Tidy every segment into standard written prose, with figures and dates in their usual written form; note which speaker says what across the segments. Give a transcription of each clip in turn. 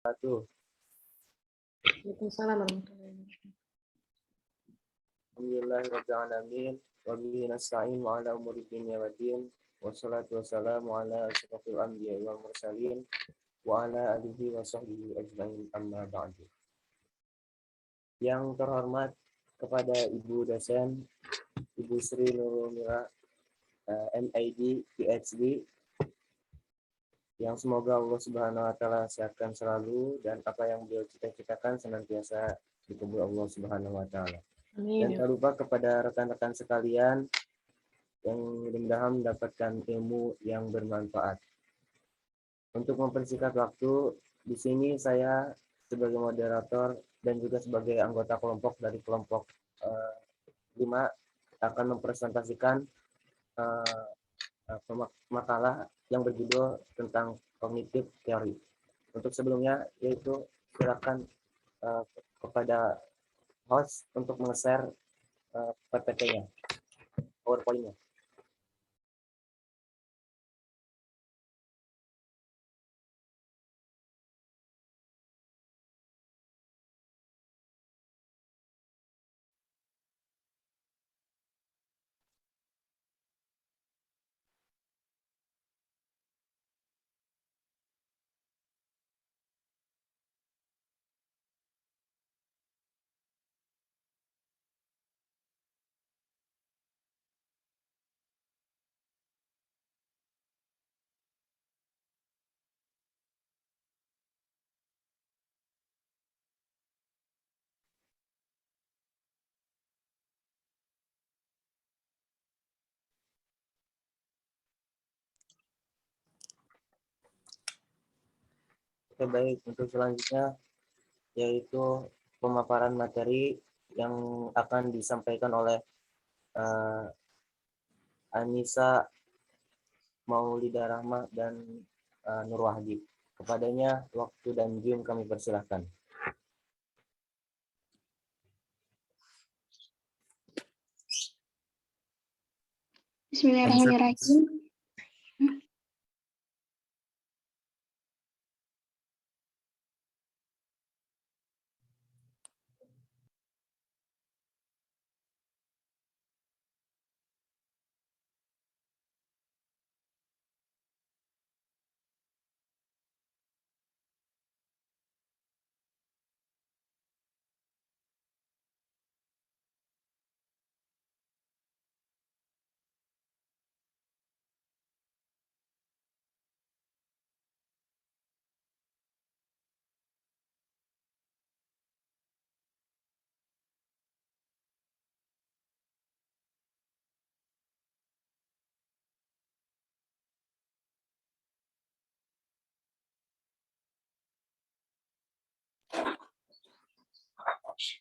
Speaker 1: wabarakatuh.
Speaker 2: Waalaikumsalam warahmatullahi wabarakatuh.
Speaker 1: Alhamdulillahirrahmanirrahim. Wabihi nasta'in wa ala umuri dunya waddin. Wassalatu wassalamu ala asyrafil anbiya'i wal mursalin wa ala alihi wa sahbihi ajma'in, amma ba'du. Yang terhormat kepada Ibu dosen, Ibu Sri Nurul Mira, MID, PhD, yang semoga Allah Subhanahu wa taala sehatkan selalu dan apa yang beliau cita-citakan senantiasa dikabul Allah Subhanahu wa taala. Dan tak lupa kepada rekan-rekan sekalian yang mudah-mudahan mendapatkan ilmu yang bermanfaat. Untuk mempersingkat waktu, di sini saya sebagai moderator dan juga sebagai anggota kelompok dari kelompok 5 akan mempresentasikan makalah yang berjudul tentang kognitif teori. Untuk sebelumnya, yaitu silakan kepada host untuk nge-share PPT-nya, PowerPoint-nya. Oke, baik. Untuk selanjutnya yaitu pemaparan materi yang akan disampaikan oleh Anissa Maulida Rahma dan Nur Wahdi. Kepadanya waktu dan Zoom kami persilahkan.
Speaker 3: Bismillahirrahmanirrahim.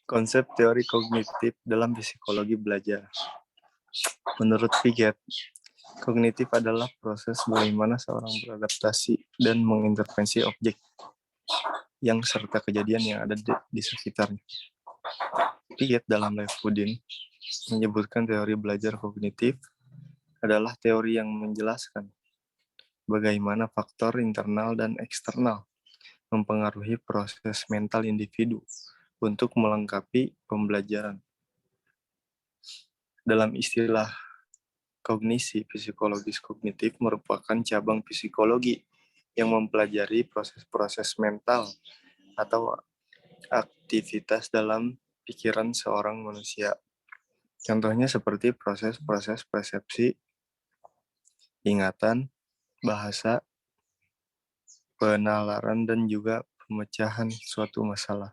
Speaker 4: Konsep teori kognitif dalam psikologi belajar. Menurut Piaget, kognitif adalah proses bagaimana seorang beradaptasi dan mengintervensi objek yang serta kejadian yang ada di sekitarnya. Piaget dalam Life Within menyebutkan teori belajar kognitif adalah teori yang menjelaskan bagaimana faktor internal dan eksternal mempengaruhi proses mental individu untuk melengkapi pembelajaran. Dalam istilah kognisi, psikologis kognitif merupakan cabang psikologi yang mempelajari proses-proses mental atau aktivitas dalam pikiran seorang manusia. Contohnya seperti proses-proses persepsi, ingatan, bahasa, penalaran, dan juga pemecahan suatu masalah.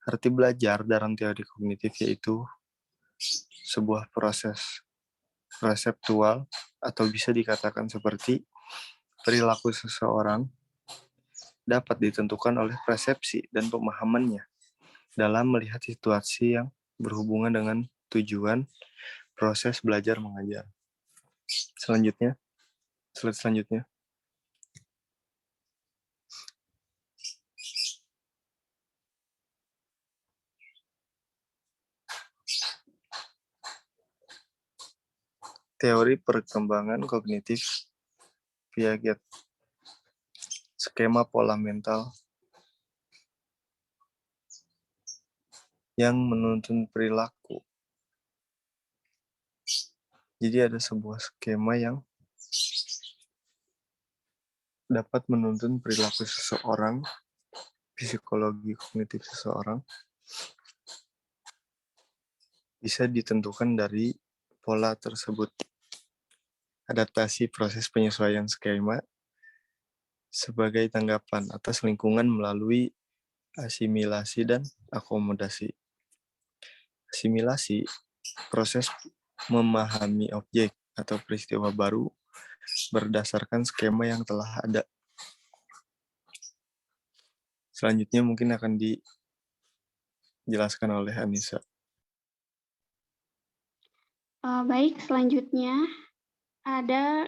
Speaker 4: Arti belajar dalam teori kognitif yaitu sebuah proses reseptual atau bisa dikatakan seperti perilaku seseorang dapat ditentukan oleh persepsi dan pemahamannya dalam melihat situasi yang berhubungan dengan tujuan proses belajar mengajar. Slide selanjutnya. Teori perkembangan kognitif Piaget. Skema pola mental yang menuntun perilaku. Jadi ada sebuah skema yang dapat menuntun perilaku seseorang, psikologi kognitif seseorang, bisa ditentukan dari pola tersebut. Adaptasi proses penyesuaian skema sebagai tanggapan atas lingkungan melalui asimilasi dan akomodasi. Asimilasi, proses memahami objek atau peristiwa baru berdasarkan skema yang telah ada. Selanjutnya mungkin akan dijelaskan oleh Anissa.
Speaker 2: Baik, selanjutnya ada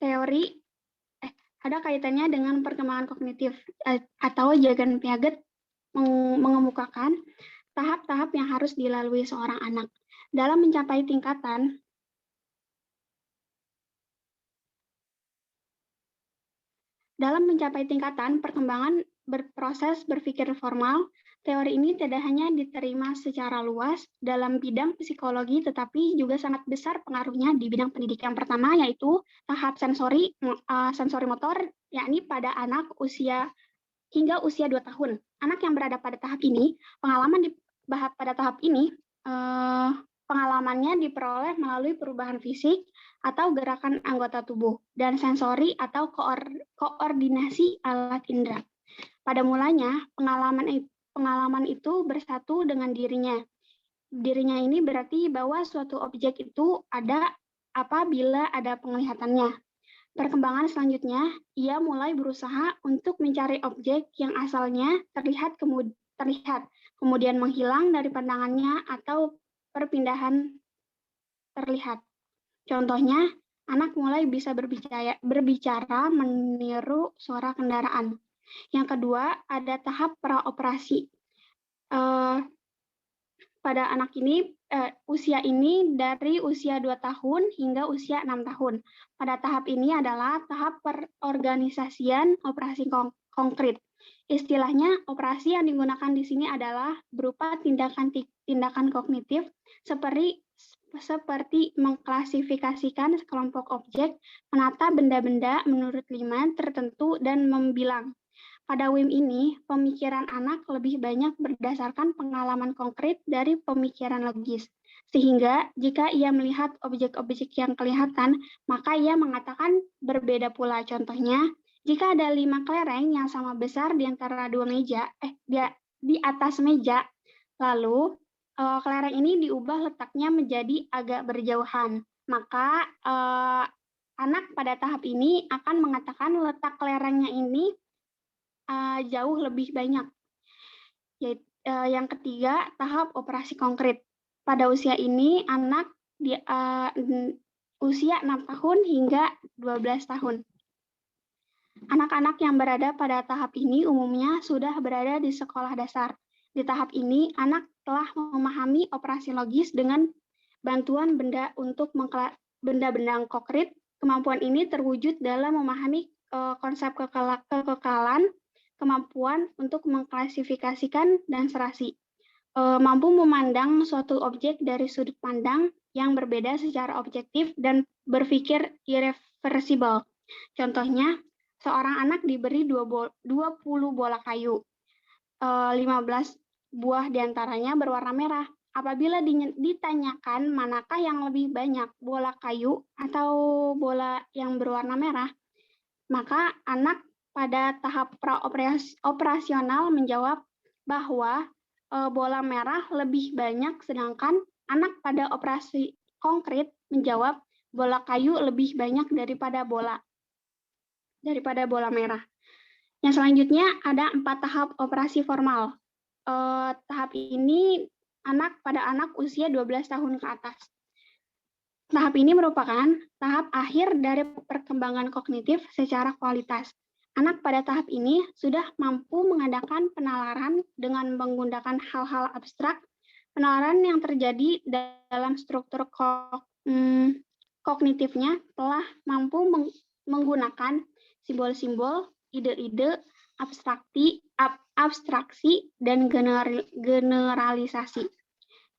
Speaker 2: teori ada kaitannya dengan perkembangan kognitif atau Jagan Piaget mengemukakan tahap-tahap yang harus dilalui seorang anak dalam mencapai tingkatan perkembangan berproses berpikir formal. Teori ini tidak hanya diterima secara luas dalam bidang psikologi, tetapi juga sangat besar pengaruhnya di bidang pendidikan. Yang pertama yaitu tahap sensori motor, yakni pada anak hingga usia 2 tahun. Anak yang berada pada tahap ini, pengalamannya diperoleh melalui perubahan fisik atau gerakan anggota tubuh, dan sensori atau koordinasi alat indera. Pada mulanya, pengalaman itu bersatu dengan dirinya. Dirinya ini berarti bahwa suatu objek itu ada apabila ada penglihatannya. Perkembangan selanjutnya, ia mulai berusaha untuk mencari objek yang asalnya terlihat, kemudian menghilang dari pandangannya atau perpindahan terlihat. Contohnya, anak mulai bisa berbicara meniru suara kendaraan. Yang kedua, ada tahap praoperasi. Pada anak ini, usia ini dari usia 2 tahun hingga usia 6 tahun. Pada tahap ini adalah tahap perorganisasian operasi konkret. Istilahnya, operasi yang digunakan di sini adalah berupa tindakan kognitif seperti mengklasifikasikan sekelompok objek, menata benda-benda menurut liman tertentu, dan membilang. Pada WIM ini, pemikiran anak lebih banyak berdasarkan pengalaman konkret dari pemikiran logis. Sehingga jika ia melihat objek-objek yang kelihatan, maka ia mengatakan berbeda pula. Contohnya, jika ada 5 kelereng yang sama besar di antara di atas meja, lalu kelereng ini diubah letaknya menjadi agak berjauhan, maka anak pada tahap ini akan mengatakan letak kelerengnya ini jauh lebih banyak. Yang ketiga, tahap operasi konkret. Pada usia ini, anak di usia 6 tahun hingga 12 tahun. Anak-anak yang berada pada tahap ini umumnya sudah berada di sekolah dasar. Di tahap ini, anak telah memahami operasi logis dengan bantuan benda-benda konkret. Kemampuan ini terwujud dalam memahami konsep kekekalan, kemampuan untuk mengklasifikasikan dan serasi, mampu memandang suatu objek dari sudut pandang yang berbeda secara objektif dan berpikir irreversibel. Contohnya, seorang anak diberi 20 bola kayu, 15 buah diantaranya berwarna merah. Apabila ditanyakan manakah yang lebih banyak, bola kayu atau bola yang berwarna merah, maka anak pada tahap operasional menjawab bahwa bola merah lebih banyak, sedangkan anak pada operasi konkret menjawab bola kayu lebih banyak daripada bola merah. Yang selanjutnya ada 4 tahap operasi formal. Tahap ini pada anak usia 12 tahun ke atas. Tahap ini merupakan tahap akhir dari perkembangan kognitif secara kualitas. Anak pada tahap ini sudah mampu mengadakan penalaran dengan menggunakan hal-hal abstrak. Penalaran yang terjadi dalam struktur kognitifnya telah mampu menggunakan simbol-simbol, ide-ide, abstraksi, dan generalisasi.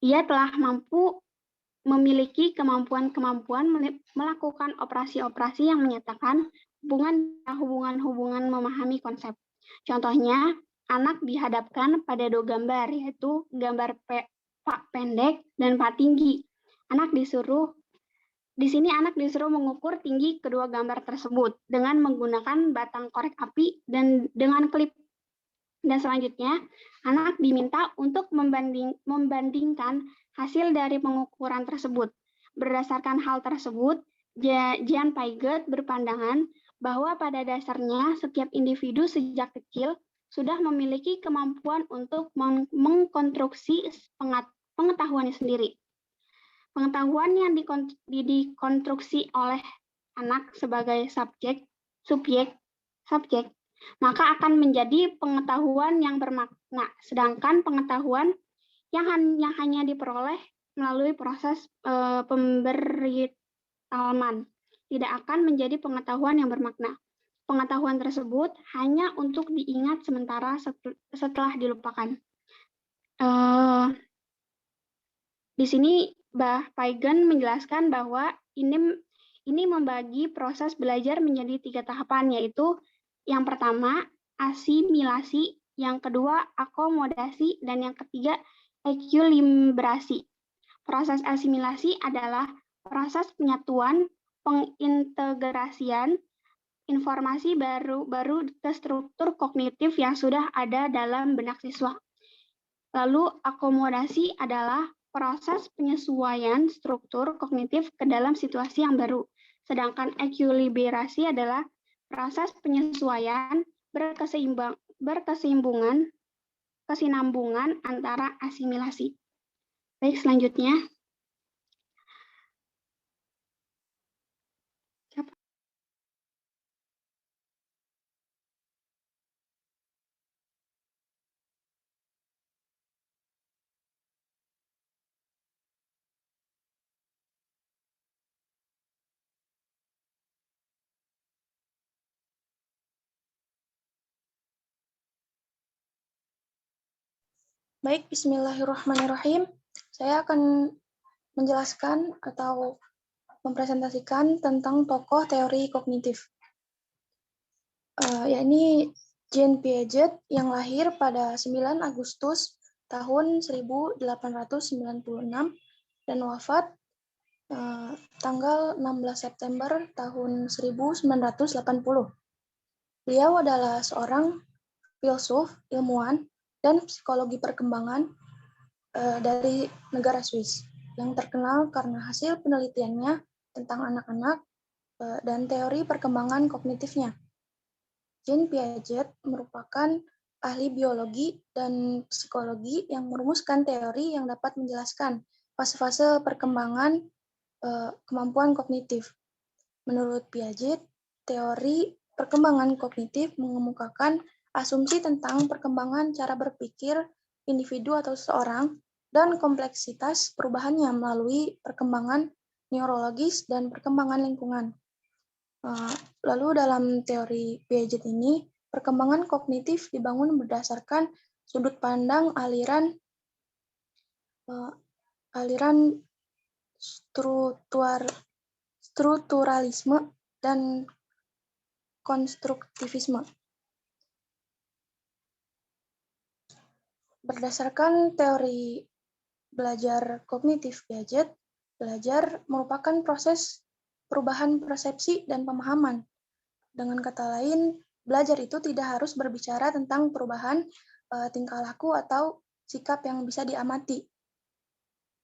Speaker 2: Ia telah memiliki kemampuan-kemampuan melakukan operasi-operasi yang menyatakan hubungan-hubungan memahami konsep. Contohnya, anak dihadapkan pada dua gambar, yaitu gambar pak pendek dan pak tinggi. Di sini anak disuruh mengukur tinggi kedua gambar tersebut dengan menggunakan batang korek api dan dengan klip. Dan selanjutnya, anak diminta untuk membandingkan hasil dari pengukuran tersebut. Berdasarkan hal tersebut, Jean Piaget berpandangan bahwa pada dasarnya setiap individu sejak kecil sudah memiliki kemampuan untuk mengkonstruksi pengetahuannya sendiri. Pengetahuan yang dikonstruksi oleh anak sebagai subjek, maka akan menjadi pengetahuan yang bermakna, sedangkan pengetahuan yang hanya diperoleh melalui proses pemberitahuan tidak akan menjadi pengetahuan yang bermakna. Pengetahuan tersebut hanya untuk diingat sementara setelah dilupakan. Di sini Mbah Piaget menjelaskan bahwa ini membagi proses belajar menjadi 3 tahapan, yaitu yang pertama asimilasi, yang kedua akomodasi, dan yang ketiga ekuilibrasi. Proses asimilasi adalah proses penyatuan, pengintegrasian informasi baru ke struktur kognitif yang sudah ada dalam benak siswa. Lalu akomodasi adalah proses penyesuaian struktur kognitif ke dalam situasi yang baru. Sedangkan ekuilibrasi adalah proses penyesuaian kesinambungan antara asimilasi. Baik, selanjutnya.
Speaker 3: Baik, bismillahirrahmanirrahim. Saya akan menjelaskan atau mempresentasikan tentang tokoh teori kognitif. Yakni Jean Piaget yang lahir pada 9 Agustus tahun 1896 dan wafat tanggal 16 September tahun 1980. Beliau adalah seorang filsuf, ilmuwan, dan psikologi perkembangan dari negara Swiss yang terkenal karena hasil penelitiannya tentang anak-anak dan teori perkembangan kognitifnya. Jean Piaget merupakan ahli biologi dan psikologi yang merumuskan teori yang dapat menjelaskan fase-fase perkembangan kemampuan kognitif. Menurut Piaget, teori perkembangan kognitif mengemukakan asumsi tentang perkembangan cara berpikir individu atau seseorang dan kompleksitas perubahannya melalui perkembangan neurologis dan perkembangan lingkungan. Lalu dalam teori Piaget ini, perkembangan kognitif dibangun berdasarkan sudut pandang aliran strukturalisme dan konstruktivisme. Berdasarkan teori belajar kognitif Piaget, belajar merupakan proses perubahan persepsi dan pemahaman. Dengan kata lain, belajar itu tidak harus berbicara tentang perubahan tingkah laku atau sikap yang bisa diamati.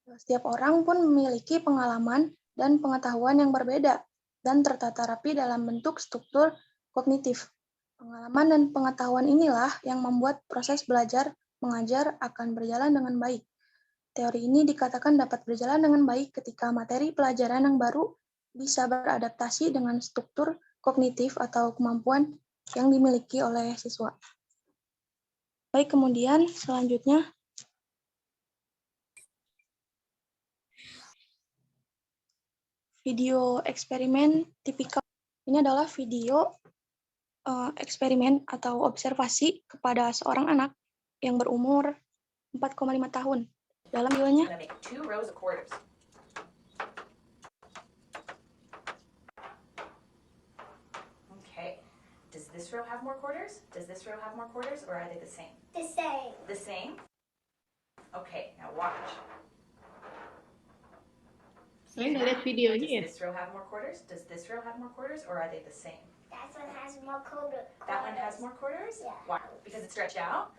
Speaker 3: Setiap orang pun memiliki pengalaman dan pengetahuan yang berbeda dan tertata rapi dalam bentuk struktur kognitif. Pengalaman dan pengetahuan inilah yang membuat proses belajar mengajar akan berjalan dengan baik. Teori ini dikatakan dapat berjalan dengan baik ketika materi pelajaran yang baru bisa beradaptasi dengan struktur kognitif atau kemampuan yang dimiliki oleh siswa. Baik, kemudian selanjutnya video eksperimen tipikal. Ini adalah video eksperimen atau observasi kepada seorang anak yang berumur 4,5 tahun. Dalam videonya,
Speaker 5: I'm gonna make 2 rows of quarters. Okay. Does this row have more quarters? Does this row have more quarters, or are they the same?
Speaker 6: The same.
Speaker 5: The same? Okay, now watch.
Speaker 2: Saya nggak lihat videonya ya.
Speaker 5: Does this row have more quarters? Does this row have more quarters, or are they the same?
Speaker 6: That one has more quarters.
Speaker 5: That one has more quarters?
Speaker 6: Yeah.
Speaker 5: Why? Because it's stretched out?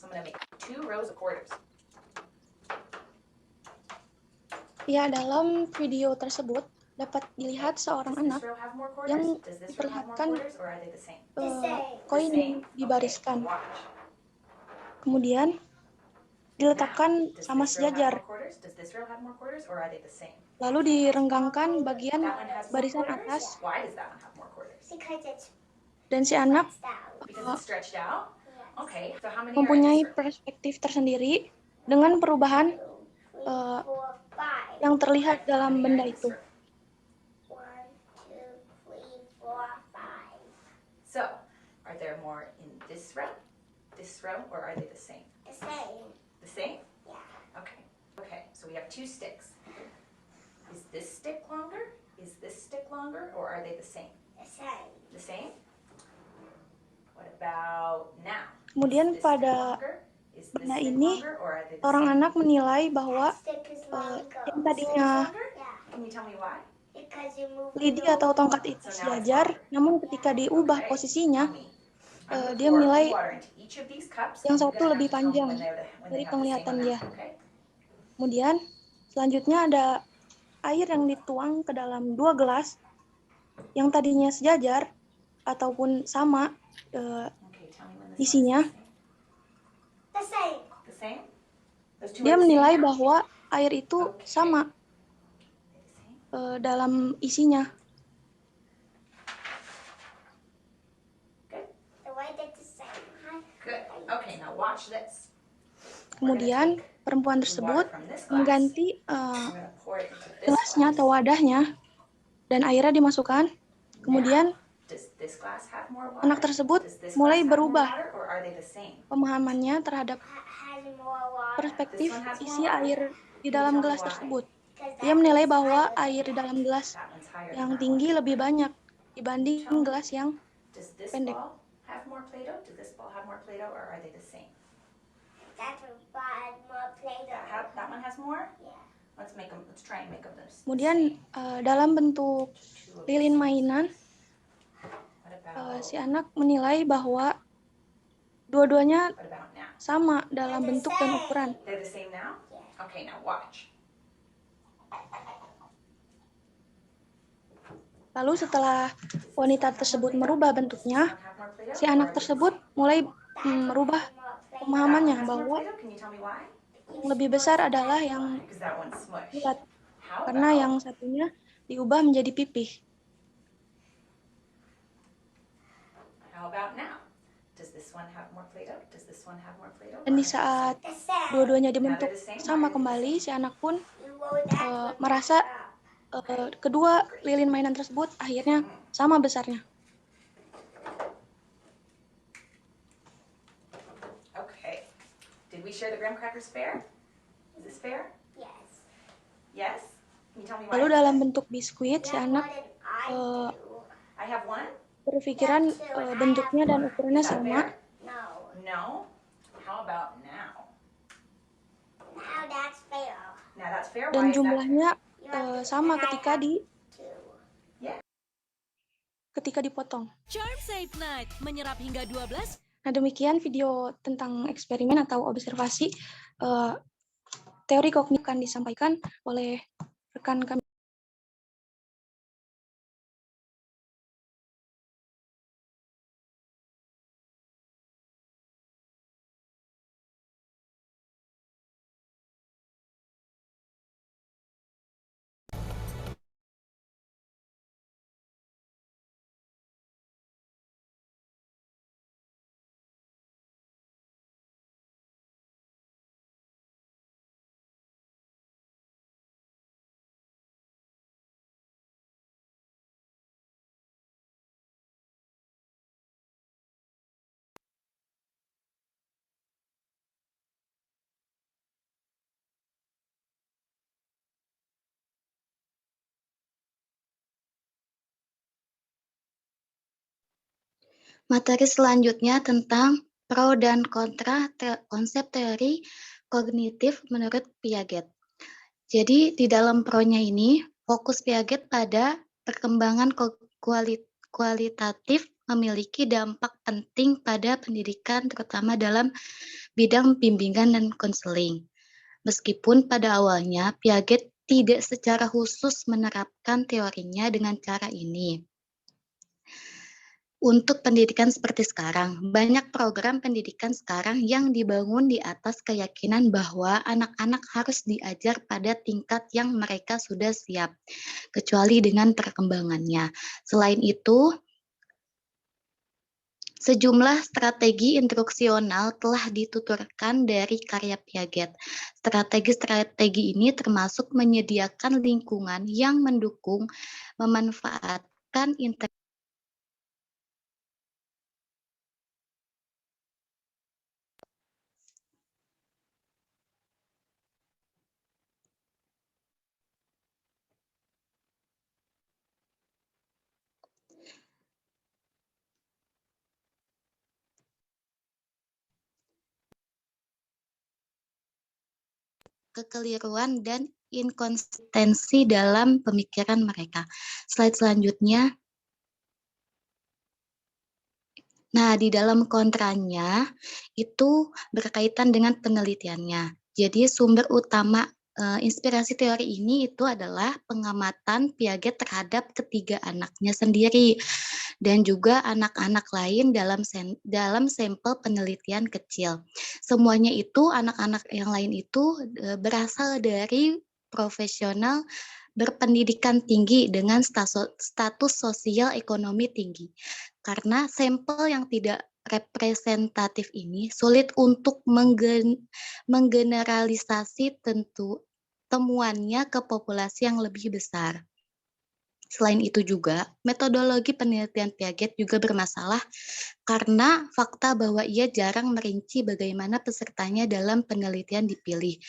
Speaker 5: So I'm gonna make 2 rows of quarters.
Speaker 3: ya dalam video tersebut dapat dilihat seorang
Speaker 5: Does
Speaker 3: anak
Speaker 5: this row have more
Speaker 3: yang
Speaker 5: quarters? Does this row have more
Speaker 3: diperlihatkan
Speaker 5: quarters, or are they the same?
Speaker 6: The same.
Speaker 3: koin
Speaker 5: The same?
Speaker 3: dibariskan,
Speaker 5: Okay, watch.
Speaker 3: kemudian diletakkan
Speaker 5: Does
Speaker 3: sama
Speaker 5: this row have
Speaker 3: sejajar,
Speaker 5: more quarters? Does this row have more quarters, or are they the same?
Speaker 3: lalu direnggangkan bagian
Speaker 5: That one has more
Speaker 3: barisan
Speaker 5: quarters?
Speaker 3: atas,
Speaker 5: Why does that one have more quarters?
Speaker 6: Because it's
Speaker 3: dan si anak
Speaker 6: flexed out.
Speaker 5: Because it's stretched out? Okay, so how many are in
Speaker 3: mempunyai
Speaker 5: this row?
Speaker 3: perspektif tersendiri dengan perubahan
Speaker 6: 3, 4, 5.
Speaker 3: yang terlihat
Speaker 5: Okay, how
Speaker 3: dalam
Speaker 5: many are
Speaker 3: benda
Speaker 5: in this
Speaker 3: itu.
Speaker 5: row?
Speaker 6: 1, 2, 3, 4, 5.
Speaker 5: So, are there more in this row, or are they the same?
Speaker 6: The same.
Speaker 5: The same?
Speaker 6: Yeah.
Speaker 5: Okay. Okay, so we have 2 sticks. Is this stick longer? Is this stick longer, or are they the same?
Speaker 6: The same.
Speaker 5: The same? What about now?
Speaker 3: Kemudian
Speaker 5: Is this stick
Speaker 3: pada
Speaker 5: longer? Is this
Speaker 3: benda
Speaker 5: stick
Speaker 3: ini,
Speaker 5: longer, or are they the
Speaker 3: seorang
Speaker 5: same?
Speaker 3: anak menilai bahwa
Speaker 6: That stick is longer.
Speaker 3: yang
Speaker 5: This stick is
Speaker 3: tadinya
Speaker 5: longer?
Speaker 6: Yeah.
Speaker 5: Can you tell me why?
Speaker 6: Because you move
Speaker 3: lidi
Speaker 6: it
Speaker 3: atau
Speaker 6: over.
Speaker 3: tongkat itu
Speaker 5: So now it's
Speaker 3: sejajar,
Speaker 5: longer.
Speaker 3: namun ketika diubah
Speaker 5: Okay,
Speaker 3: posisinya,
Speaker 5: tell me. I'm gonna
Speaker 3: dia
Speaker 5: pour
Speaker 3: menilai
Speaker 5: water into each of these cups,
Speaker 3: yang
Speaker 5: and you're
Speaker 3: satu
Speaker 5: gonna have
Speaker 3: lebih
Speaker 5: to tell me
Speaker 3: panjang
Speaker 5: when they
Speaker 3: dari
Speaker 5: have the same
Speaker 3: penglihatan dia.
Speaker 5: amount, okay?
Speaker 3: Kemudian selanjutnya ada air yang dituang ke dalam 2 gelas yang tadinya sejajar ataupun sama
Speaker 5: Okay, tell me when this
Speaker 3: isinya.
Speaker 5: one is
Speaker 6: The same.
Speaker 5: the same. Those two
Speaker 3: Dia
Speaker 5: are the same
Speaker 3: menilai
Speaker 5: now?
Speaker 3: bahwa air itu
Speaker 5: Okay.
Speaker 3: sama
Speaker 5: The same?
Speaker 3: dalam isinya.
Speaker 5: Good.
Speaker 6: The way that's the same. Huh?
Speaker 5: Good. Okay, now watch this.
Speaker 3: Kemudian perempuan tersebut
Speaker 5: From this glass,
Speaker 3: mengganti
Speaker 5: I'm gonna pour it into this
Speaker 3: gelasnya
Speaker 5: glass.
Speaker 3: atau wadahnya dan airnya dimasukkan. Kemudian
Speaker 5: Does this glass have more water?
Speaker 3: anak tersebut
Speaker 5: Does this
Speaker 3: mulai
Speaker 5: glass have more
Speaker 3: berubah
Speaker 5: water, or are they the same?
Speaker 3: pemahamannya terhadap
Speaker 6: Has more water.
Speaker 3: perspektif
Speaker 5: This one has more
Speaker 3: isi
Speaker 5: water?
Speaker 3: air di dalam gelas tersebut.
Speaker 6: Because
Speaker 3: Dia
Speaker 6: that
Speaker 3: menilai
Speaker 6: one's
Speaker 3: bahwa
Speaker 6: higher than
Speaker 3: air di
Speaker 6: that.
Speaker 3: dalam gelas
Speaker 5: That one's higher than
Speaker 3: yang
Speaker 5: that
Speaker 3: tinggi
Speaker 5: one.
Speaker 3: lebih banyak dibanding gelas yang
Speaker 5: Does this
Speaker 3: pendek.
Speaker 5: ball have more Play-Doh? Does this ball have more Play-Doh, or are they the same?
Speaker 6: That one has more Play-Doh.
Speaker 5: That one has more?
Speaker 6: Yeah.
Speaker 5: Let's make them. Let's try and make them the
Speaker 3: Kemudian
Speaker 5: same.
Speaker 3: dalam bentuk
Speaker 5: Two of the
Speaker 3: lilin
Speaker 5: same.
Speaker 3: mainan,
Speaker 5: What about,
Speaker 3: si anak menilai bahwa dua-duanya
Speaker 5: what about now?
Speaker 3: sama dalam bentuk dan ukuran.
Speaker 5: They're the same now? Okay, now watch.
Speaker 3: Lalu setelah wanita tersebut merubah bentuknya, si anak tersebut mulai merubah pemahamannya bahwa yang lebih besar adalah yang
Speaker 5: Because that one's smushed.
Speaker 3: bulat,
Speaker 5: How
Speaker 3: karena yang
Speaker 5: about,
Speaker 3: satunya diubah menjadi pipih.
Speaker 5: how about now? Does this one have more Play-Doh? Does this one have more Play-Doh?
Speaker 3: Dan di saat
Speaker 6: The same.
Speaker 3: dua-duanya dibentuk sama kembali, si anak pun
Speaker 6: You roll that with
Speaker 3: merasa
Speaker 6: the
Speaker 3: kedua lilin mainan tersebut akhirnya sama besarnya.
Speaker 5: Okay. Did we share the graham crackers fair? Is this fair?
Speaker 6: Yes.
Speaker 5: Yes? Can you tell me why?
Speaker 3: Lalu
Speaker 5: it's
Speaker 3: dalam
Speaker 5: fair?
Speaker 3: bentuk biskuit, si anak
Speaker 6: I do.
Speaker 5: I have one?
Speaker 3: berpikiran bentuknya dan ukurannya
Speaker 5: Is that
Speaker 3: sama.
Speaker 5: fair?
Speaker 6: No.
Speaker 5: No? How about now?
Speaker 6: Now that's fair.
Speaker 5: Now that's fair?
Speaker 3: Dan
Speaker 5: Why is that fair?
Speaker 3: jumlahnya
Speaker 6: You have to-
Speaker 3: sama
Speaker 6: and I
Speaker 3: ketika
Speaker 6: have two.
Speaker 3: dipotong.
Speaker 7: Charm Safe Night menyerap hingga 12.
Speaker 3: Nah, demikian video tentang eksperimen atau observasi teori kognitif akan disampaikan oleh rekan kami.
Speaker 8: Materi selanjutnya tentang pro dan kontra konsep teori kognitif menurut Piaget. Jadi di dalam pro-nya ini, fokus Piaget pada perkembangan kualitatif memiliki dampak penting pada pendidikan, terutama dalam bidang bimbingan dan konseling. Meskipun pada awalnya Piaget tidak secara khusus menerapkan teorinya dengan cara ini. Untuk pendidikan seperti sekarang, banyak program pendidikan sekarang yang dibangun di atas keyakinan bahwa anak-anak harus diajar pada tingkat yang mereka sudah siap, kecuali dengan perkembangannya. Selain itu, sejumlah strategi instruksional telah dituturkan dari karya Piaget. Strategi-strategi ini termasuk menyediakan lingkungan yang mendukung, memanfaatkan kekeliruan dan inkonsistensi dalam pemikiran mereka. Slide selanjutnya. Nah, di dalam kontranya itu berkaitan dengan penelitiannya. Jadi sumber utama inspirasi teori ini itu adalah pengamatan Piaget terhadap ketiga anaknya sendiri dan juga anak-anak lain dalam sampel penelitian kecil. Semuanya itu anak-anak yang lain itu berasal dari profesional berpendidikan tinggi dengan status sosial ekonomi tinggi. Karena sampel yang tidak representatif ini sulit untuk menggeneralisasi temuannya ke populasi yang lebih besar. Selain itu juga, metodologi penelitian Piaget juga bermasalah karena fakta bahwa ia jarang merinci bagaimana pesertanya dalam penelitian dipilih.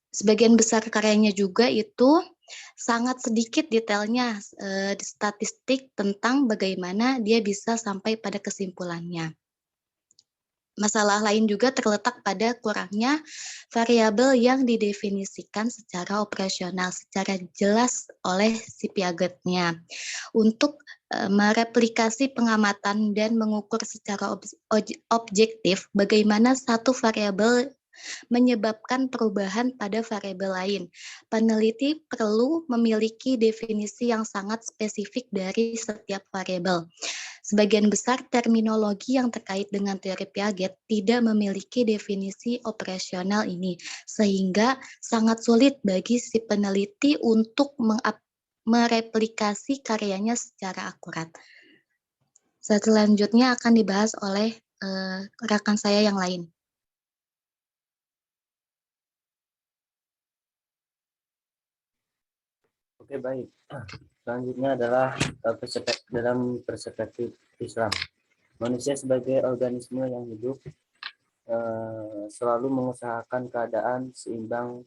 Speaker 8: Sebagian besar karyanya juga itu sangat sedikit detailnya di statistik tentang bagaimana dia bisa sampai pada kesimpulannya. Masalah lain juga terletak pada kurangnya variabel yang didefinisikan secara operasional, secara jelas oleh si Piagetnya. Untuk mereplikasi pengamatan dan mengukur secara objektif bagaimana satu variabel menyebabkan perubahan pada variabel lain. Peneliti perlu memiliki definisi yang sangat spesifik dari setiap variabel. Sebagian besar terminologi yang terkait dengan teori Piaget tidak memiliki definisi operasional ini, sehingga sangat sulit bagi si peneliti untuk mereplikasi karyanya secara akurat. Selanjutnya akan dibahas oleh rekan saya yang lain.
Speaker 1: Oke, baik. Selanjutnya adalah dalam perspektif Islam. Manusia sebagai organisme yang hidup selalu mengusahakan keadaan seimbang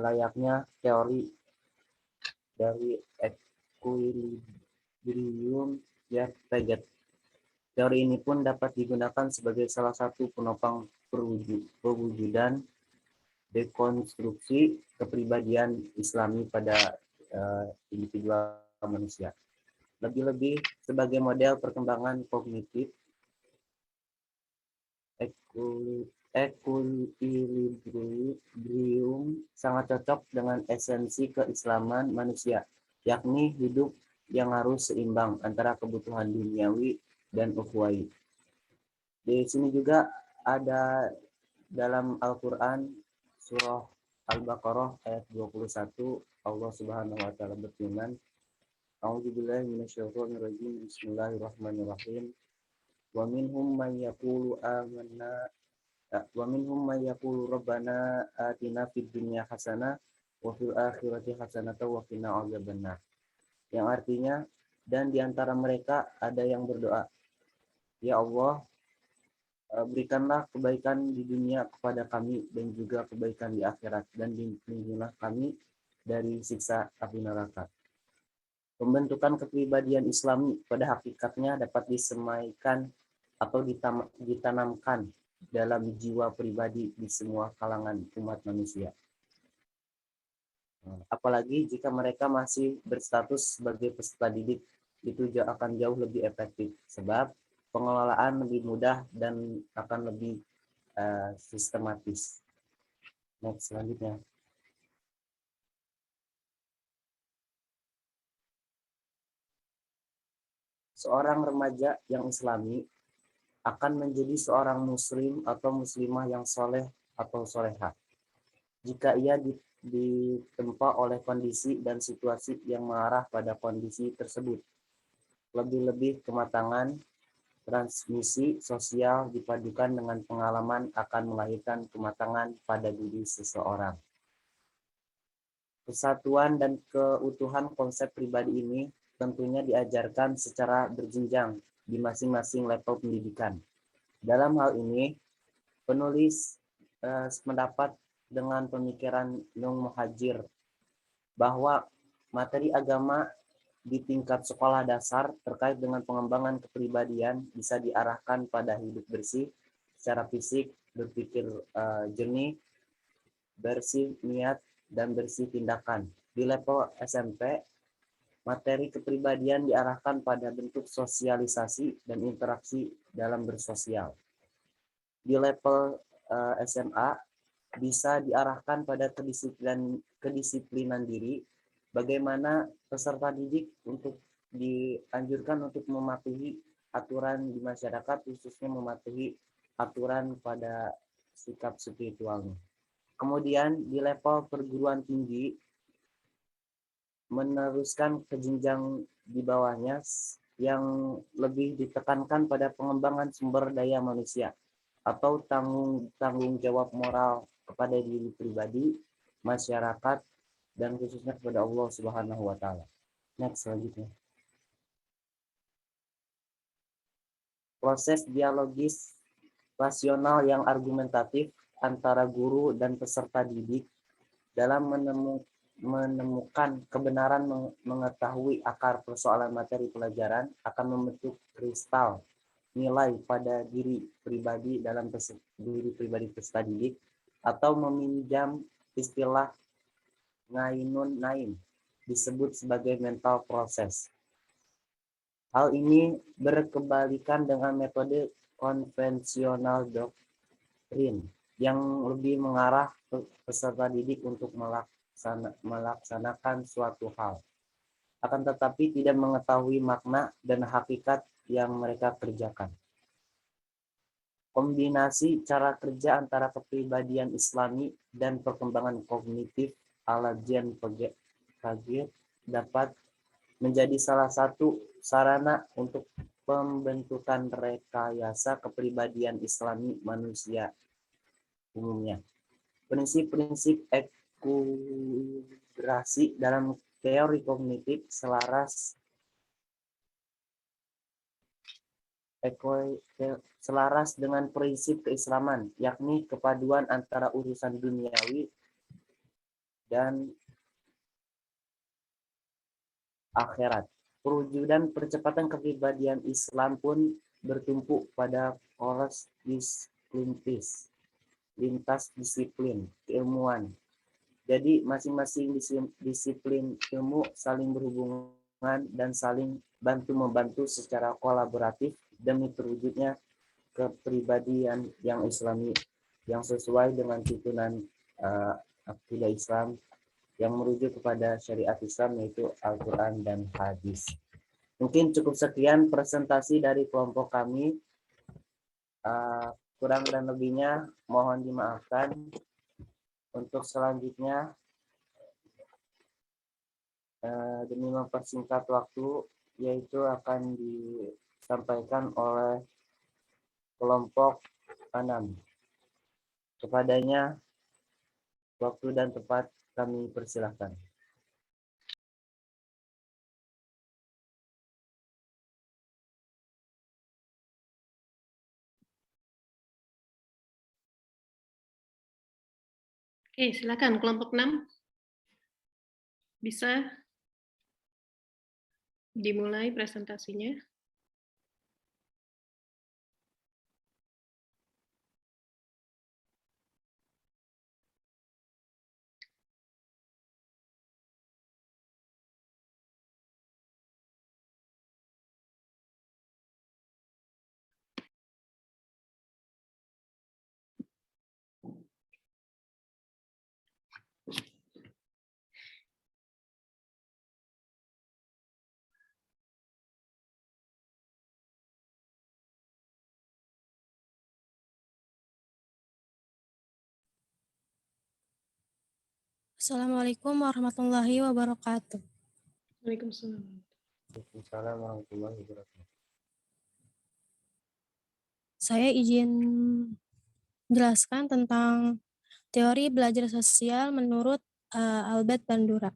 Speaker 1: layaknya teori dari equilibrium ya Piaget. Teori ini pun dapat digunakan sebagai salah satu penopang perwujudan dekonstruksi kepribadian Islami pada individual manusia. Lebih-lebih sebagai model perkembangan kognitif, equilibrium sangat cocok dengan esensi keislaman manusia, yakni hidup yang harus seimbang antara kebutuhan duniawi dan ukhrawi. Di sini juga ada dalam Al-Quran surah Al-Baqarah ayat 21, Allah Subhanahu wa taala berfirman, A'udzubillahi minasyaitonirrajim. Bismillahirrahmanirrahim. Wa minhum man yaqulu amanna wa minhum man yaqulu rabbana atina fid dunya hasanah wa fil akhirati hasanah wa qina adzabannar. Yang artinya, dan di antara mereka ada yang berdoa, ya Allah, berikanlah kebaikan di dunia kepada kami dan juga kebaikan di akhirat, dan lindungilah kami dari siksa api neraka. Pembentukan kepribadian Islami pada hakikatnya dapat disemaikan atau ditanamkan dalam jiwa pribadi di semua kalangan umat manusia. Apalagi jika mereka masih berstatus sebagai peserta didik, itu akan jauh lebih efektif, sebab pengelolaan lebih mudah dan akan lebih sistematis. Next, selanjutnya. Seorang remaja yang Islami akan menjadi seorang muslim atau muslimah yang soleh atau solehah jika ia ditempa oleh kondisi dan situasi yang mengarah pada kondisi tersebut. Lebih-lebih kematangan transmisi sosial dipadukan dengan pengalaman akan melahirkan kematangan pada diri seseorang. Kesatuan dan keutuhan konsep pribadi ini tentunya diajarkan secara berjenjang di masing-masing level pendidikan. Dalam hal ini, penulis mendapat dengan pemikiran Nung Muhajir bahwa materi agama di tingkat sekolah dasar terkait dengan pengembangan kepribadian bisa diarahkan pada hidup bersih secara fisik, berpikir jernih, bersih niat, dan bersih tindakan. Di level SMP, materi kepribadian diarahkan pada bentuk sosialisasi dan interaksi dalam bersosial. Di level SMA, bisa diarahkan pada kedisiplinan diri, bagaimana peserta didik untuk dianjurkan untuk mematuhi aturan di masyarakat, khususnya mematuhi aturan pada sikap spiritualnya. Kemudian di level perguruan tinggi, meneruskan ke jenjang di bawahnya yang lebih ditekankan pada pengembangan sumber daya manusia atau tanggung jawab moral kepada diri pribadi, masyarakat, dan khususnya kepada Allah Subhanahu wa taala. Next, selanjutnya. Proses dialogis rasional yang argumentatif antara guru dan peserta didik dalam menemukan kebenaran mengetahui akar persoalan materi pelajaran akan membentuk kristal nilai pada diri pribadi diri pribadi peserta didik, atau meminjam istilah ngainun naim disebut sebagai mental proses. Hal ini berkebalikan dengan metode konvensional doktrin yang lebih mengarah ke peserta didik untuk melaksanakan suatu hal, akan tetapi tidak mengetahui makna dan hakikat yang mereka kerjakan. Kombinasi cara kerja antara kepribadian Islami dan perkembangan kognitif ala Jean Piaget dapat menjadi salah satu sarana untuk pembentukan rekayasa kepribadian Islami manusia umumnya. Prinsip-prinsip ekuilibrasi dalam teori kognitif selaras dengan prinsip keislaman, yakni kepaduan antara urusan duniawi dan akhirat. Perwujudan percepatan kepribadian Islam pun bertumpu pada poros lintas disiplin keilmuan. Jadi masing-masing disiplin ilmu saling berhubungan dan saling bantu-membantu secara kolaboratif demi terwujudnya kepribadian yang Islami yang sesuai dengan tuntunan akidah Islam yang merujuk kepada syariat Islam, yaitu Al-Quran dan Hadis. Mungkin cukup sekian presentasi dari kelompok kami. Kurang dan lebihnya mohon dimaafkan. Untuk selanjutnya, demi mempersingkat waktu, yaitu akan disampaikan oleh kelompok 6. Kepadanya waktu dan tempat kami persilahkan.
Speaker 9: Oke, silakan kelompok 6. Bisa dimulai presentasinya.
Speaker 10: Assalamualaikum warahmatullahi wabarakatuh.
Speaker 9: Waalaikumsalam.
Speaker 1: Waalaikumsalam warahmatullahi wabarakatuh.
Speaker 10: Saya izin jelaskan tentang teori belajar sosial menurut Albert Bandura.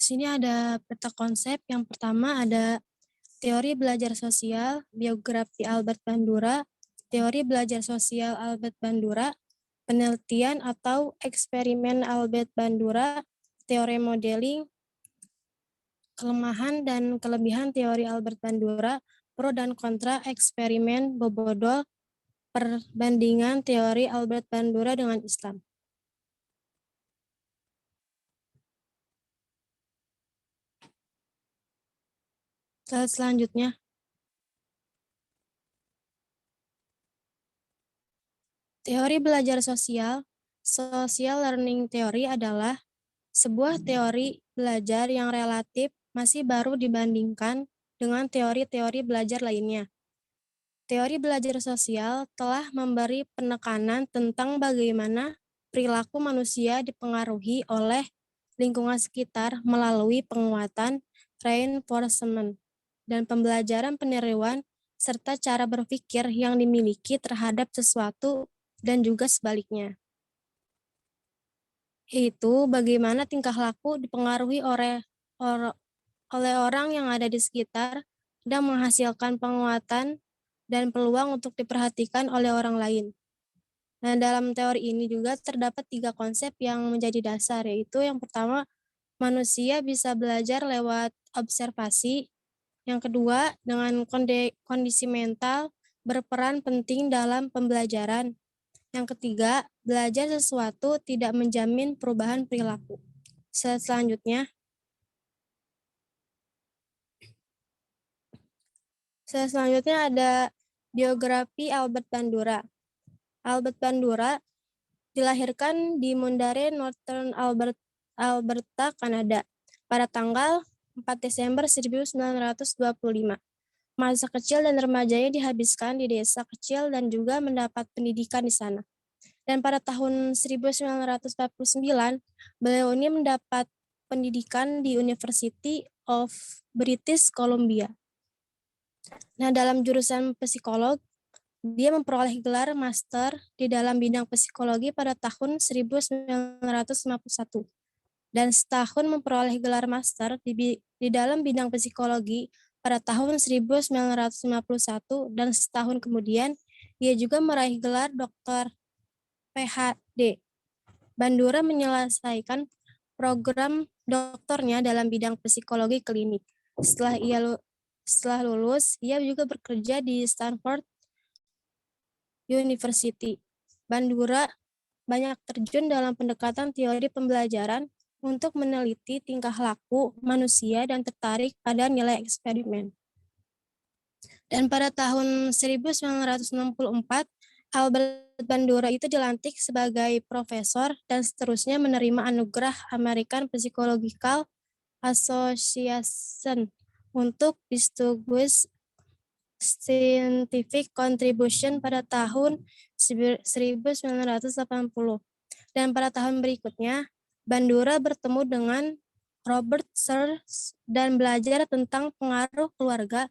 Speaker 10: Di sini ada peta konsep. Yang pertama ada teori belajar sosial, biografi Albert Bandura, teori belajar sosial Albert Bandura, penelitian atau eksperimen Albert Bandura, teori modeling, kelemahan dan kelebihan teori Albert Bandura, pro dan kontra eksperimen Bobodol, perbandingan teori Albert Bandura dengan Islam. Slide selanjutnya. Teori belajar sosial, social learning theory adalah sebuah teori belajar yang relatif masih baru dibandingkan dengan teori-teori belajar lainnya. Teori belajar sosial telah memberi penekanan tentang bagaimana perilaku manusia dipengaruhi oleh lingkungan sekitar melalui penguatan reinforcement dan pembelajaran peniruan serta cara berpikir yang dimiliki terhadap sesuatu dan juga sebaliknya. Yaitu bagaimana tingkah laku dipengaruhi oleh orang yang ada di sekitar dan menghasilkan penguatan dan peluang untuk diperhatikan oleh orang lain. Nah, dalam teori ini juga terdapat 3 konsep yang menjadi dasar, yaitu yang pertama, manusia bisa belajar lewat observasi. Yang kedua, dengan kondisi mental berperan penting dalam pembelajaran. Yang ketiga, belajar sesuatu tidak menjamin perubahan perilaku. Selanjutnya ada biografi Albert Bandura. Albert Bandura dilahirkan di Mundare, Northern Alberta, Kanada pada tanggal 4 Desember 1925. Masa kecil dan remajanya dihabiskan di desa kecil dan juga mendapat pendidikan di sana. Dan pada tahun 1949, beliau ini mendapat pendidikan di University of British Columbia. Nah, dalam jurusan psikolog, dia memperoleh gelar master di dalam bidang psikologi pada tahun 1951. Dan setahun memperoleh gelar master di dalam bidang psikologi pada tahun 1951, dan setahun kemudian ia juga meraih gelar doktor PhD. Bandura menyelesaikan program doktornya dalam bidang psikologi klinik. Setelah lulus, ia juga bekerja di Stanford University. Bandura banyak terjun dalam pendekatan teori pembelajaran untuk meneliti tingkah laku manusia dan tertarik pada nilai eksperimen. Dan pada tahun 1964, Albert Bandura itu dilantik sebagai profesor dan seterusnya menerima anugerah American Psychological Association untuk distinguished scientific contribution pada tahun 1980. Dan pada tahun berikutnya, Bandura bertemu dengan Robert Searle dan belajar tentang pengaruh keluarga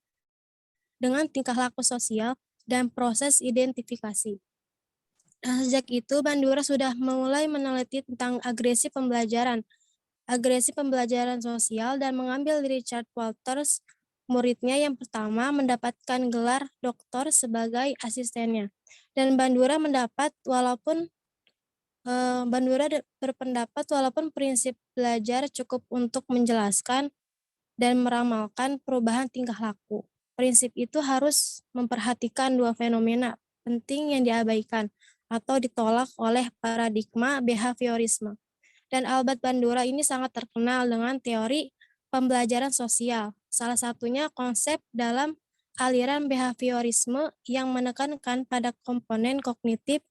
Speaker 10: dengan tingkah laku sosial dan proses identifikasi. Dan sejak itu, Bandura sudah mulai meneliti tentang agresi pembelajaran sosial, dan mengambil Richard Walters, muridnya yang pertama, mendapatkan gelar doktor sebagai asistennya. Dan Bandura berpendapat walaupun prinsip belajar cukup untuk menjelaskan dan meramalkan perubahan tingkah laku, prinsip itu harus memperhatikan 2 fenomena penting yang diabaikan atau ditolak oleh paradigma behaviorisme. Dan Albert Bandura ini sangat terkenal dengan teori pembelajaran sosial. Salah satunya konsep dalam aliran behaviorisme yang menekankan pada komponen kognitif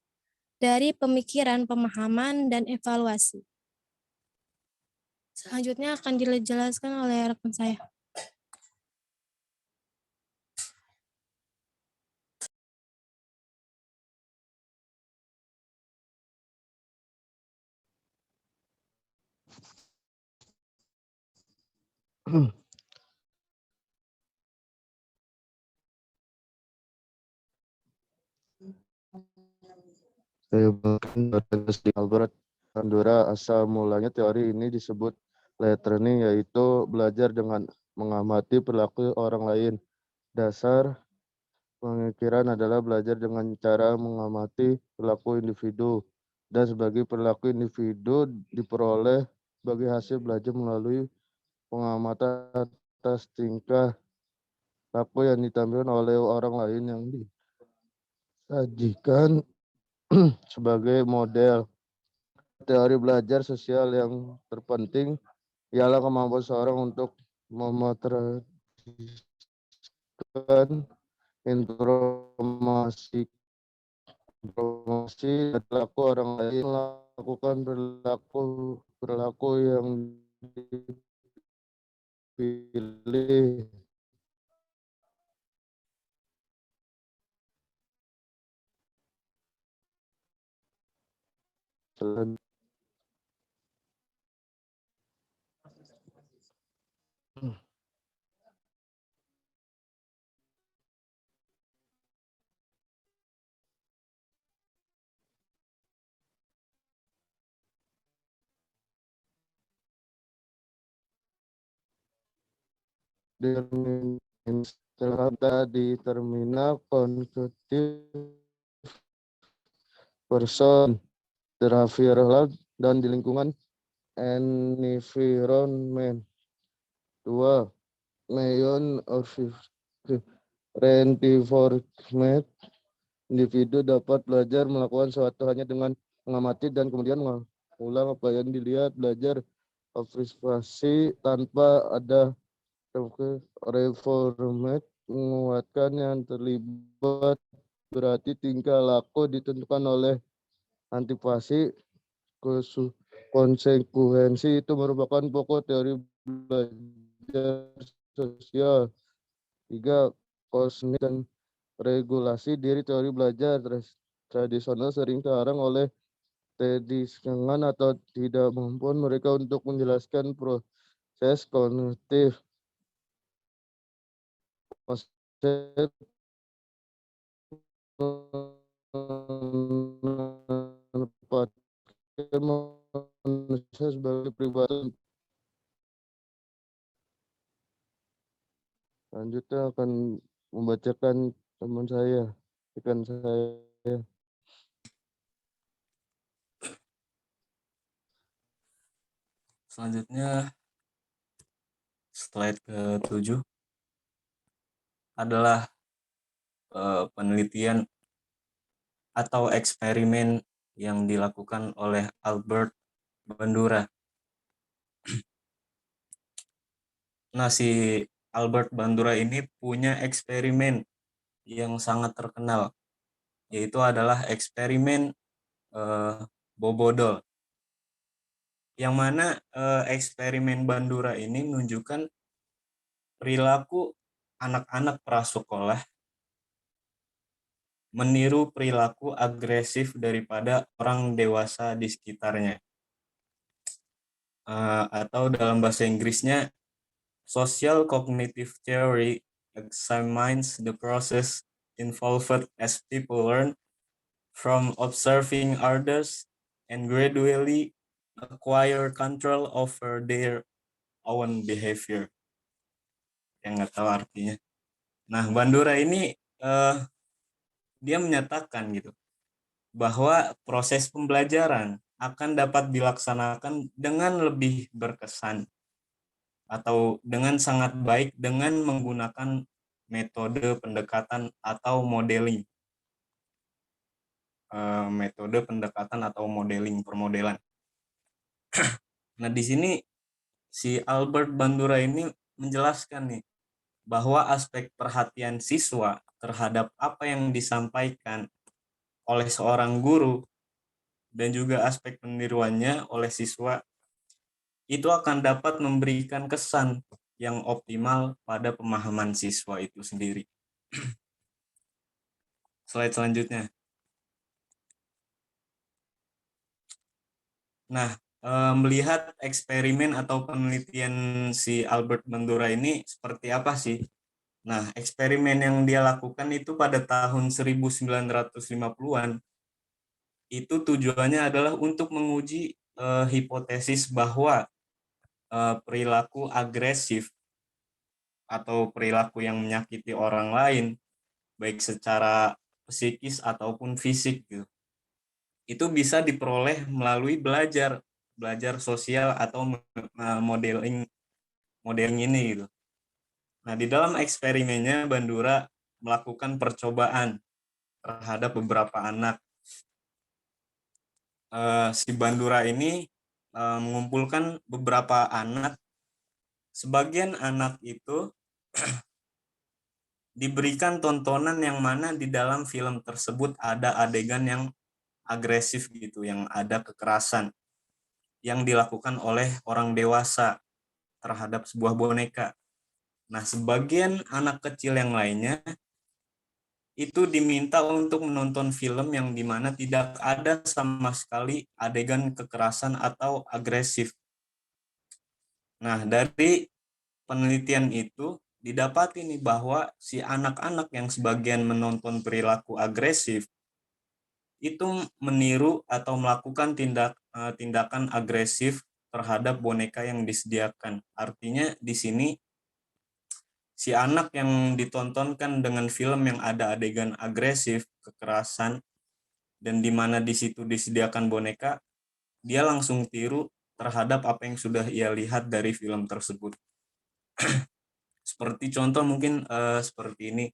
Speaker 10: dari pemikiran, pemahaman, dan evaluasi. Selanjutnya akan dijelaskan oleh rekan saya.
Speaker 11: Saya Albert Bandura, asal mulanya teori ini disebut learning, yaitu belajar dengan mengamati perilaku orang lain. Dasar pemikiran adalah belajar dengan cara mengamati perilaku individu, dan sebagai perilaku individu diperoleh sebagai hasil belajar melalui pengamatan atas tingkah laku yang ditampilkan oleh orang lain yang disajikan sebagai model. Teori belajar sosial yang terpenting ialah kemampuan seorang untuk memotretkan informasi dan perilaku orang lain, melakukan perilaku yang dipilih. Di terminal kognitif person, behavioral, dan di lingkungan environment. 2. Beyond reinforcement, individu dapat belajar melakukan sesuatu hanya dengan mengamati dan kemudian mengulang apa yang dilihat, belajar observasi tanpa ada reformat, menguatkan yang terlibat, berarti tingkah laku ditentukan oleh antisipasi konsekuensi. Itu merupakan pokok teori belajar sosial. 3. Kosmis dan regulasi diri. Teori belajar tradisional sering terhalang oleh kedisiplinan atau tidak mampu mereka untuk menjelaskan proses kognitif. Konsep menempatkan manusia sebagai pribadi. Selanjutnya akan membacakan teman saya, rekan saya.
Speaker 12: Selanjutnya, slide ke-7 adalah penelitian atau eksperimen yang dilakukan oleh Albert Bandura. Nah, si Albert Bandura ini punya eksperimen yang sangat terkenal, yaitu adalah eksperimen Bobodol. Yang mana eksperimen Bandura ini menunjukkan perilaku anak-anak prasekolah meniru perilaku agresif daripada orang dewasa di sekitarnya. Atau dalam bahasa Inggrisnya, social cognitive theory examines the process involved as people learn from observing others and gradually acquire control over their own behavior. Yang nggak tahu artinya. Nah, Bandura ini dia menyatakan gitu bahwa proses pembelajaran akan dapat dilaksanakan dengan lebih berkesan atau dengan sangat baik dengan menggunakan metode pendekatan atau modeling. Metode pendekatan atau modeling, permodelan. Nah, di sini si Albert Bandura ini menjelaskan nih bahwa aspek perhatian siswa terhadap apa yang disampaikan oleh seorang guru dan juga aspek peniruannya oleh siswa itu akan dapat memberikan kesan yang optimal pada pemahaman siswa itu sendiri. Slide selanjutnya. Nah, melihat eksperimen atau penelitian si Albert Bandura ini seperti apa sih? Nah, eksperimen yang dia lakukan itu pada tahun 1950-an. Itu tujuannya adalah untuk menguji hipotesis bahwa perilaku agresif atau perilaku yang menyakiti orang lain, baik secara psikis ataupun fisik gitu, itu bisa diperoleh melalui belajar sosial atau modeling ini gitu. Nah, di dalam eksperimennya Bandura melakukan percobaan terhadap beberapa anak. Si Bandura ini mengumpulkan beberapa anak. Sebagian anak itu diberikan tontonan yang mana di dalam film tersebut ada adegan yang agresif gitu, yang ada kekerasan yang dilakukan oleh orang dewasa terhadap sebuah boneka. Nah, sebagian anak kecil yang lainnya itu diminta untuk menonton film yang dimana tidak ada sama sekali adegan kekerasan atau agresif. Nah, dari penelitian itu didapati nih bahwa si anak-anak yang sebagian menonton perilaku agresif itu meniru atau melakukan tindakan agresif terhadap boneka yang disediakan. Artinya di sini si anak yang ditontonkan dengan film yang ada adegan agresif, kekerasan, dan di mana di situ disediakan boneka, dia langsung tiru terhadap apa yang sudah ia lihat dari film tersebut. Seperti contoh mungkin seperti ini.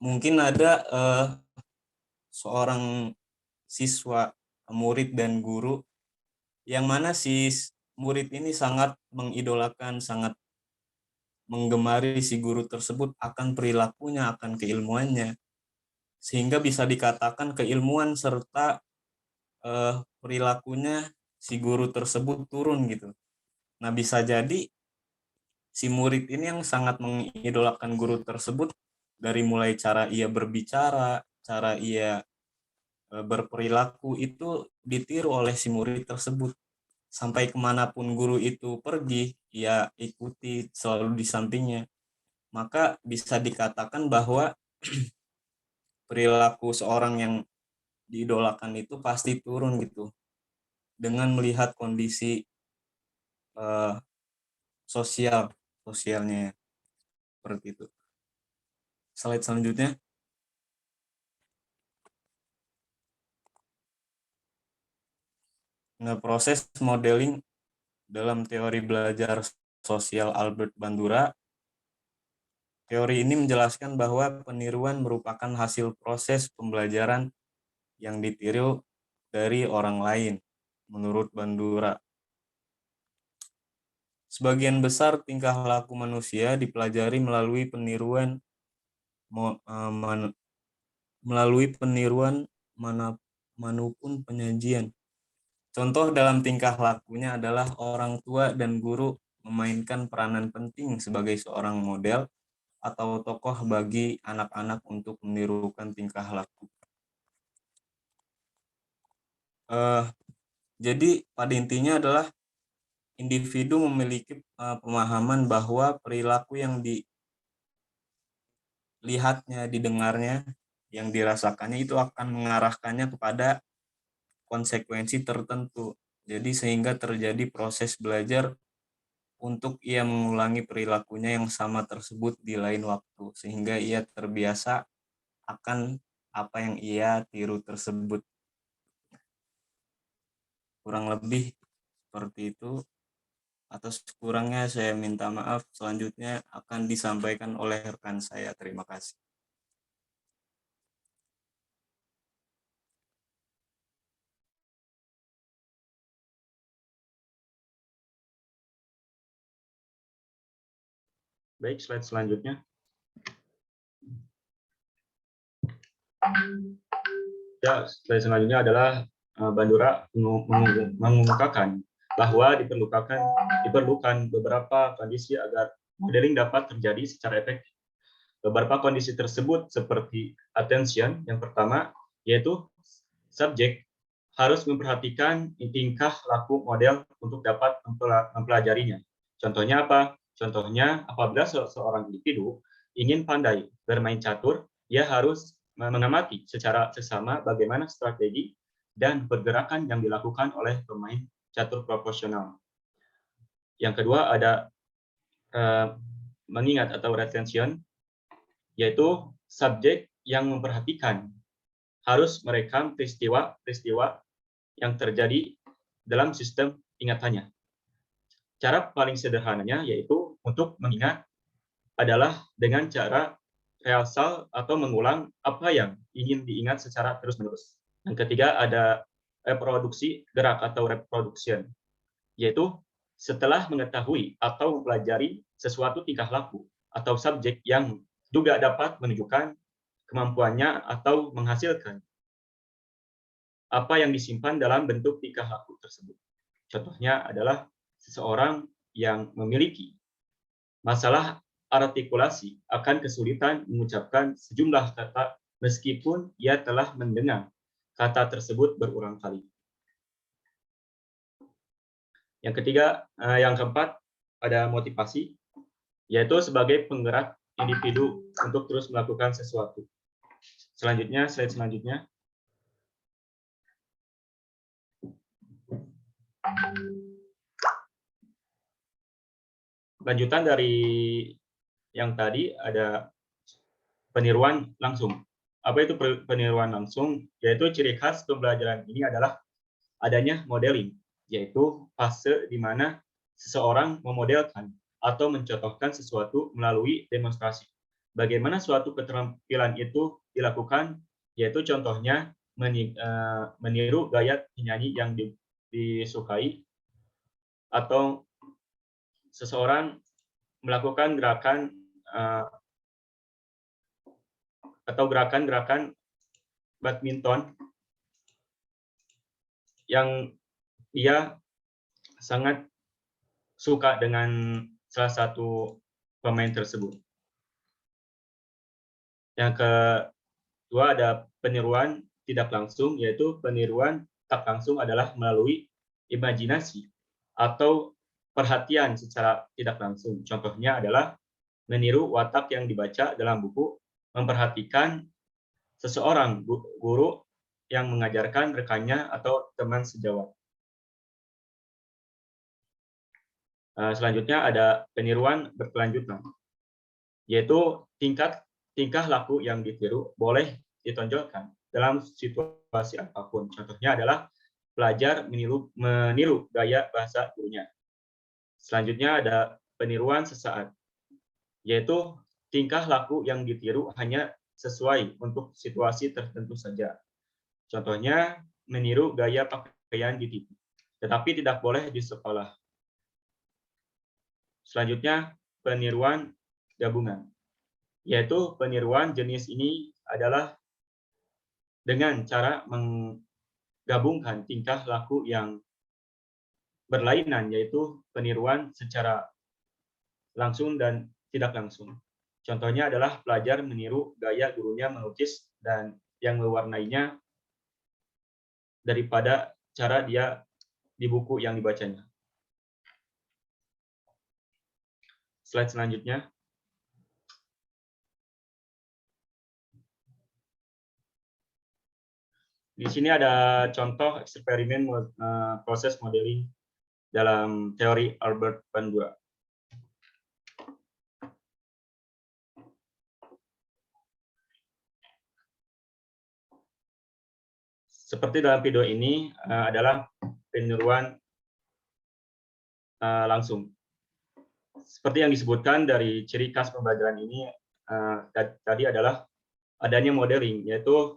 Speaker 12: Mungkin ada seorang siswa, murid dan guru yang mana si murid ini sangat mengidolakan, sangat menggemari si guru tersebut akan perilakunya, akan keilmuannya, sehingga bisa dikatakan keilmuan serta perilakunya si guru tersebut turun gitu. Nah, bisa jadi si murid ini yang sangat mengidolakan guru tersebut, dari mulai cara ia berbicara, cara ia berperilaku itu ditiru oleh si murid tersebut. Sampai kemanapun guru itu pergi, ia ikuti selalu di sampingnya. Maka bisa dikatakan bahwa perilaku seorang yang diidolakan itu pasti turun gitu, dengan melihat kondisi sosialnya seperti itu. Slide selanjutnya. Nah, proses modeling dalam teori belajar sosial Albert Bandura, teori ini menjelaskan bahwa peniruan merupakan hasil proses pembelajaran yang ditiru dari orang lain, menurut Bandura. Sebagian besar tingkah laku manusia dipelajari melalui peniruan manapun penyajian. Contoh dalam tingkah lakunya adalah orang tua dan guru memainkan peranan penting sebagai seorang model atau tokoh bagi anak-anak untuk menirukan tingkah laku. Jadi pada intinya adalah individu memiliki pemahaman bahwa perilaku yang dilihatnya, didengarnya, yang dirasakannya itu akan mengarahkannya kepada konsekuensi tertentu. Jadi sehingga terjadi proses belajar untuk ia mengulangi perilakunya yang sama tersebut di lain waktu, sehingga ia terbiasa akan apa yang ia tiru tersebut. Kurang lebih seperti itu. Atas kurangnya saya minta maaf. Selanjutnya akan disampaikan oleh rekan saya. Terima kasih.
Speaker 13: Baik, slide selanjutnya. Ya, slide selanjutnya adalah Bandura mengungkapkan bahwa diperlukan beberapa kondisi agar modeling dapat terjadi secara efektif. Beberapa kondisi tersebut seperti attention, yang pertama, yaitu subjek harus memperhatikan tingkah laku model untuk dapat mempelajarinya. Contohnya apa? Contohnya, apabila seorang individu ingin pandai bermain catur, ia harus mengamati secara seksama bagaimana strategi dan pergerakan yang dilakukan oleh pemain catur profesional. Yang kedua ada mengingat atau retention, yaitu subjek yang memperhatikan harus merekam peristiwa yang terjadi dalam sistem ingatannya. Cara paling sederhananya yaitu untuk mengingat adalah dengan cara rehasal atau mengulang apa yang ingin diingat secara terus-menerus. Yang ketiga ada reproduksi gerak atau reproduction, yaitu setelah mengetahui atau mempelajari sesuatu tingkah laku atau subjek yang juga dapat menunjukkan kemampuannya atau menghasilkan apa yang disimpan dalam bentuk tingkah laku tersebut. Contohnya adalah seseorang yang memiliki masalah artikulasi akan kesulitan mengucapkan sejumlah kata meskipun ia telah mendengar kata tersebut berulang kali. Yang ketiga, yang keempat, ada motivasi, yaitu sebagai penggerak individu untuk terus melakukan sesuatu. Selanjutnya, slide selanjutnya. Lanjutan dari yang tadi ada peniruan langsung. apa itu peniruan langsung? Yaitu ciri khas pembelajaran ini adalah adanya modeling, yaitu fase di mana seseorang memodelkan atau mencontohkan sesuatu melalui demonstrasi. Bagaimana suatu keterampilan itu dilakukan, yaitu contohnya meniru gaya penyanyi yang disukai, atau seseorang melakukan gerakan atau gerakan-gerakan badminton yang dia sangat suka dengan salah satu pemain tersebut. Yang kedua ada peniruan tidak langsung, yaitu peniruan tak langsung adalah melalui imajinasi atau perhatian secara tidak langsung. Contohnya adalah meniru watak yang dibaca dalam buku, memperhatikan seseorang guru yang mengajarkan rekannya atau teman sejawat. Selanjutnya ada peniruan berkelanjutan, yaitu tingkah laku yang ditiru boleh ditonjolkan dalam situasi apapun. Contohnya adalah pelajar meniru gaya bahasa gurunya. Selanjutnya ada peniruan sesaat, yaitu tingkah laku yang ditiru hanya sesuai untuk situasi tertentu saja. Contohnya meniru gaya pakaian di TV, tetapi tidak boleh di sekolah. Selanjutnya peniruan gabungan, yaitu peniruan jenis ini adalah dengan cara menggabungkan tingkah laku yang berlainan, yaitu peniruan secara langsung dan tidak langsung. Contohnya adalah pelajar meniru gaya gurunya melukis dan yang mewarnainya daripada cara dia di buku yang dibacanya. Slide selanjutnya. Di sini ada contoh eksperimen proses modeling dalam teori Albert Bandura. Seperti dalam video ini adalah peniruan langsung. Seperti yang disebutkan dari ciri khas pembelajaran ini tadi adalah adanya modeling, yaitu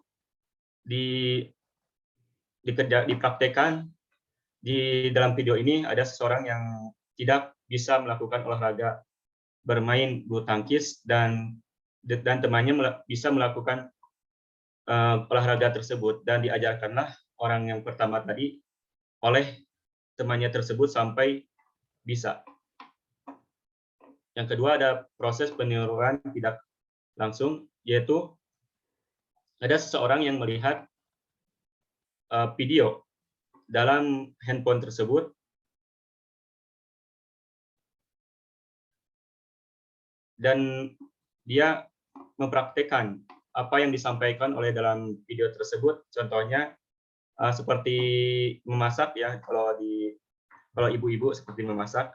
Speaker 13: dipraktekkan di dalam video ini ada seseorang yang tidak bisa melakukan olahraga bermain bulu tangkis dan temannya bisa melakukan olahraga tersebut, dan diajarkanlah orang yang pertama tadi oleh temannya tersebut sampai bisa. Yang kedua ada proses peniruan tidak langsung, yaitu ada seseorang yang melihat video dalam handphone tersebut dan dia mempraktekkan apa yang disampaikan oleh dalam video tersebut. Contohnya seperti memasak, ya, kalau ibu-ibu seperti memasak.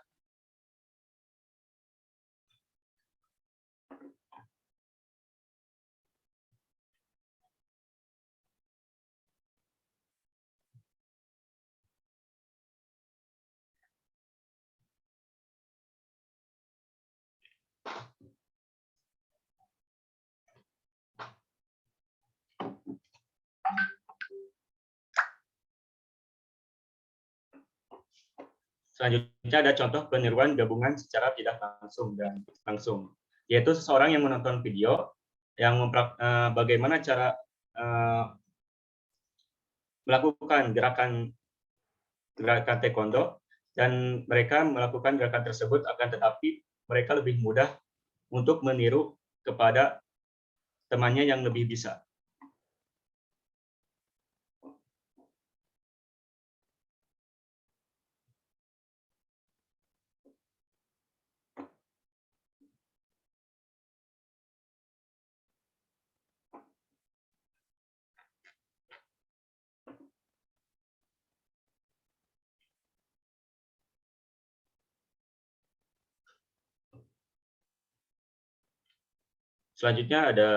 Speaker 13: Selanjutnya ada contoh peniruan gabungan secara tidak langsung dan langsung, yaitu seseorang yang menonton video yang bagaimana cara melakukan gerakan taekwondo, dan mereka melakukan gerakan tersebut, akan tetapi mereka lebih mudah untuk meniru kepada temannya yang lebih bisa. Selanjutnya ada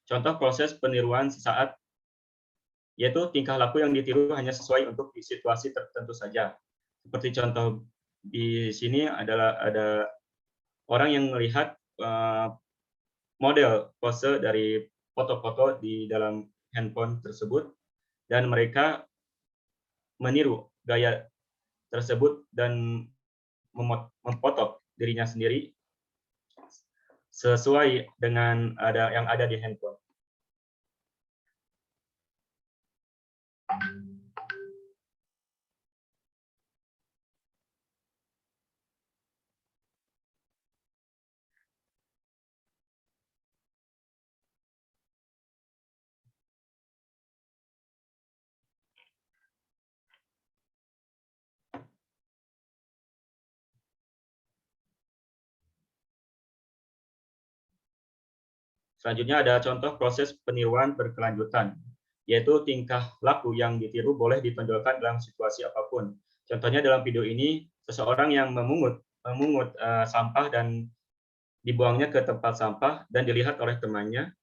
Speaker 13: Contoh proses peniruan sesaat, yaitu tingkah laku yang ditiru hanya sesuai untuk situasi tertentu saja. Seperti contoh di sini adalah ada orang yang melihat model pose dari foto-foto di dalam handphone tersebut, dan mereka meniru gaya tersebut dan memfoto dirinya sendiri sesuai dengan yang ada di handphone. Selanjutnya ada contoh proses peniruan berkelanjutan, yaitu tingkah laku yang ditiru boleh ditonjolkan dalam situasi apapun. Contohnya dalam video ini, seseorang yang memungut sampah dan dibuangnya ke tempat sampah dan dilihat oleh temannya.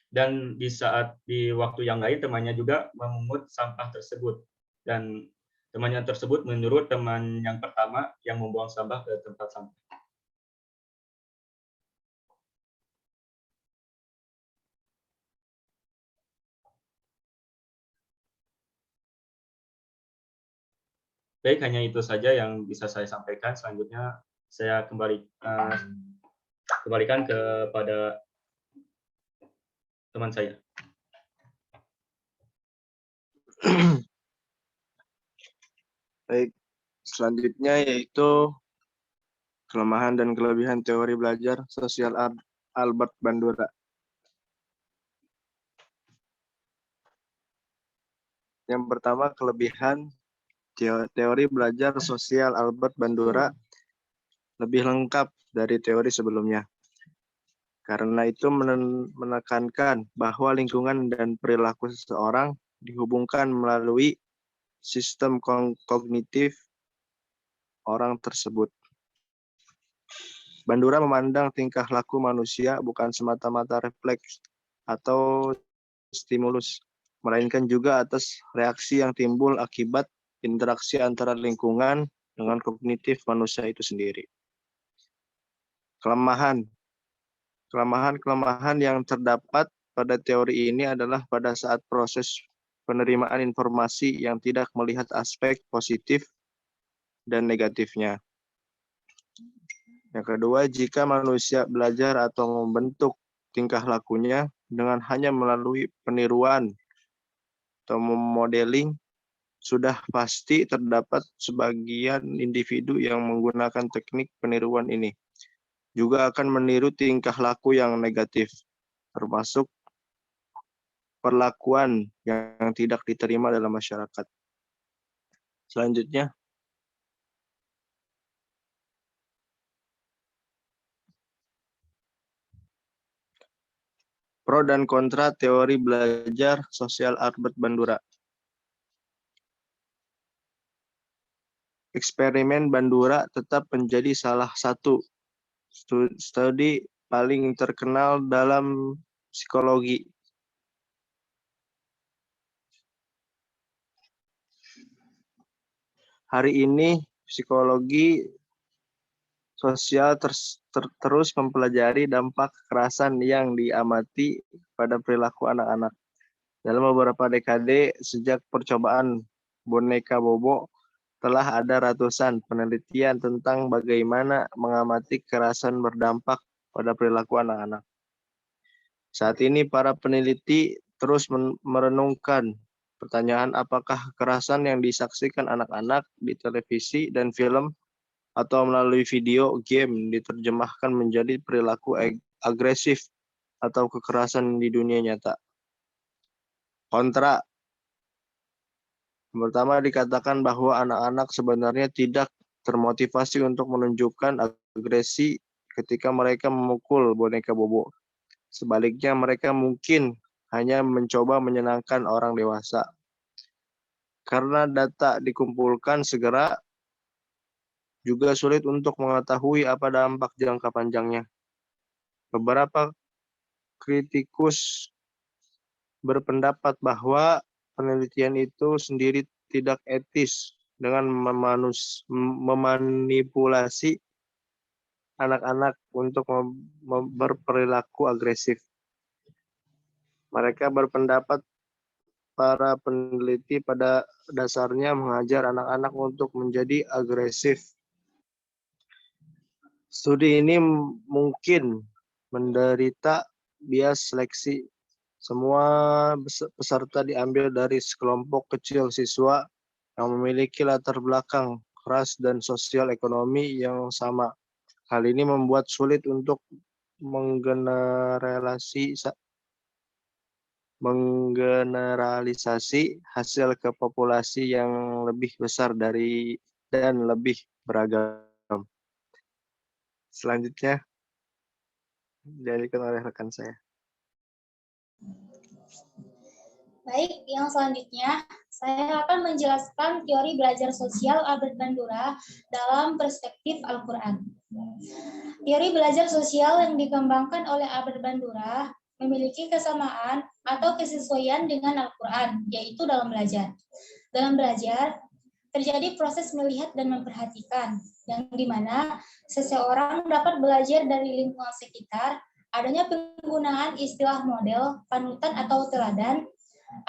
Speaker 13: Dan di waktu yang lain temannya juga memungut sampah tersebut, dan temannya tersebut menurut teman yang pertama yang membuang sampah ke tempat sampah. Baik, hanya itu saja yang bisa saya sampaikan. Selanjutnya saya kembalikan kepada teman saya.
Speaker 4: Baik, selanjutnya yaitu kelemahan dan kelebihan teori belajar sosial Albert Bandura. Yang pertama, kelebihan teori belajar sosial Albert Bandura lebih lengkap dari teori sebelumnya. Karena itu menekankan bahwa lingkungan dan perilaku seseorang dihubungkan melalui sistem kognitif orang tersebut. Bandura memandang tingkah laku manusia bukan semata-mata refleks atau stimulus, melainkan juga atas reaksi yang timbul akibat interaksi antara lingkungan dengan kognitif manusia itu sendiri. Kelemahan yang terdapat pada teori ini adalah pada saat proses penerimaan informasi yang tidak melihat aspek positif dan negatifnya. Yang kedua, jika manusia belajar atau membentuk tingkah lakunya dengan hanya melalui peniruan atau modeling, sudah pasti terdapat sebagian individu yang menggunakan teknik peniruan ini juga akan meniru tingkah laku yang negatif, termasuk perlakuan yang tidak diterima dalam masyarakat. Selanjutnya, pro dan kontra teori belajar sosial Albert Bandura. Eksperimen Bandura tetap menjadi salah satu studi paling terkenal dalam psikologi. Hari ini, psikologi sosial terus mempelajari dampak kekerasan yang diamati pada perilaku anak-anak. Dalam beberapa dekade sejak percobaan boneka Bobo, telah ada ratusan penelitian tentang bagaimana mengamati kekerasan berdampak pada perilaku anak-anak. Saat ini para peneliti terus merenungkan pertanyaan apakah kekerasan yang disaksikan anak-anak di televisi dan film atau melalui video game diterjemahkan menjadi perilaku agresif atau kekerasan di dunia nyata. Kontra. Pertama, dikatakan bahwa anak-anak sebenarnya tidak termotivasi untuk menunjukkan agresi ketika mereka memukul boneka Bobo. Sebaliknya, mereka mungkin hanya mencoba menyenangkan orang dewasa. Karena data dikumpulkan segera, juga sulit untuk mengetahui apa dampak jangka panjangnya. Beberapa kritikus berpendapat bahwa penelitian itu sendiri tidak etis dengan memanipulasi anak-anak untuk berperilaku agresif. Mereka berpendapat para peneliti pada dasarnya mengajar anak-anak untuk menjadi agresif. Studi ini mungkin menderita bias seleksi. Semua peserta diambil dari sekelompok kecil siswa yang memiliki latar belakang ras dan sosial ekonomi yang sama. Hal ini membuat sulit untuk menggeneralisasi hasil ke populasi yang lebih besar dan lebih beragam. Selanjutnya dialihkan oleh rekan saya.
Speaker 14: Baik, yang selanjutnya saya akan menjelaskan teori belajar sosial Albert Bandura dalam perspektif Al-Quran. Teori belajar sosial yang dikembangkan oleh Albert Bandura memiliki kesamaan atau kesesuaian dengan Al-Quran, yaitu dalam belajar. Dalam belajar, terjadi proses melihat dan memperhatikan, yang dimana seseorang dapat belajar dari lingkungan sekitar, adanya penggunaan istilah model, panutan atau teladan,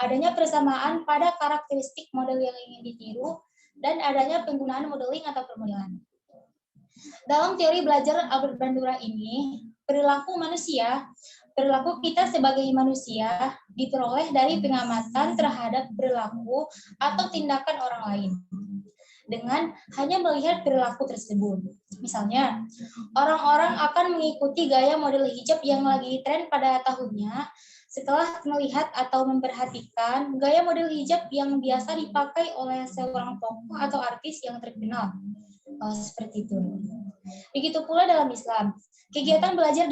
Speaker 14: adanya persamaan pada karakteristik model yang ingin ditiru, dan adanya penggunaan modeling atau permodelan. Dalam teori belajar Albert Bandura ini, perilaku kita sebagai manusia diperoleh dari pengamatan terhadap perilaku atau tindakan orang lain dengan hanya melihat perilaku tersebut. Misalnya, orang-orang akan mengikuti gaya model hijab yang lagi tren pada tahunnya setelah melihat atau memperhatikan gaya model hijab yang biasa dipakai oleh seorang tokoh atau artis yang terkenal. Seperti itu. Begitu pula dalam Islam. Kegiatan belajar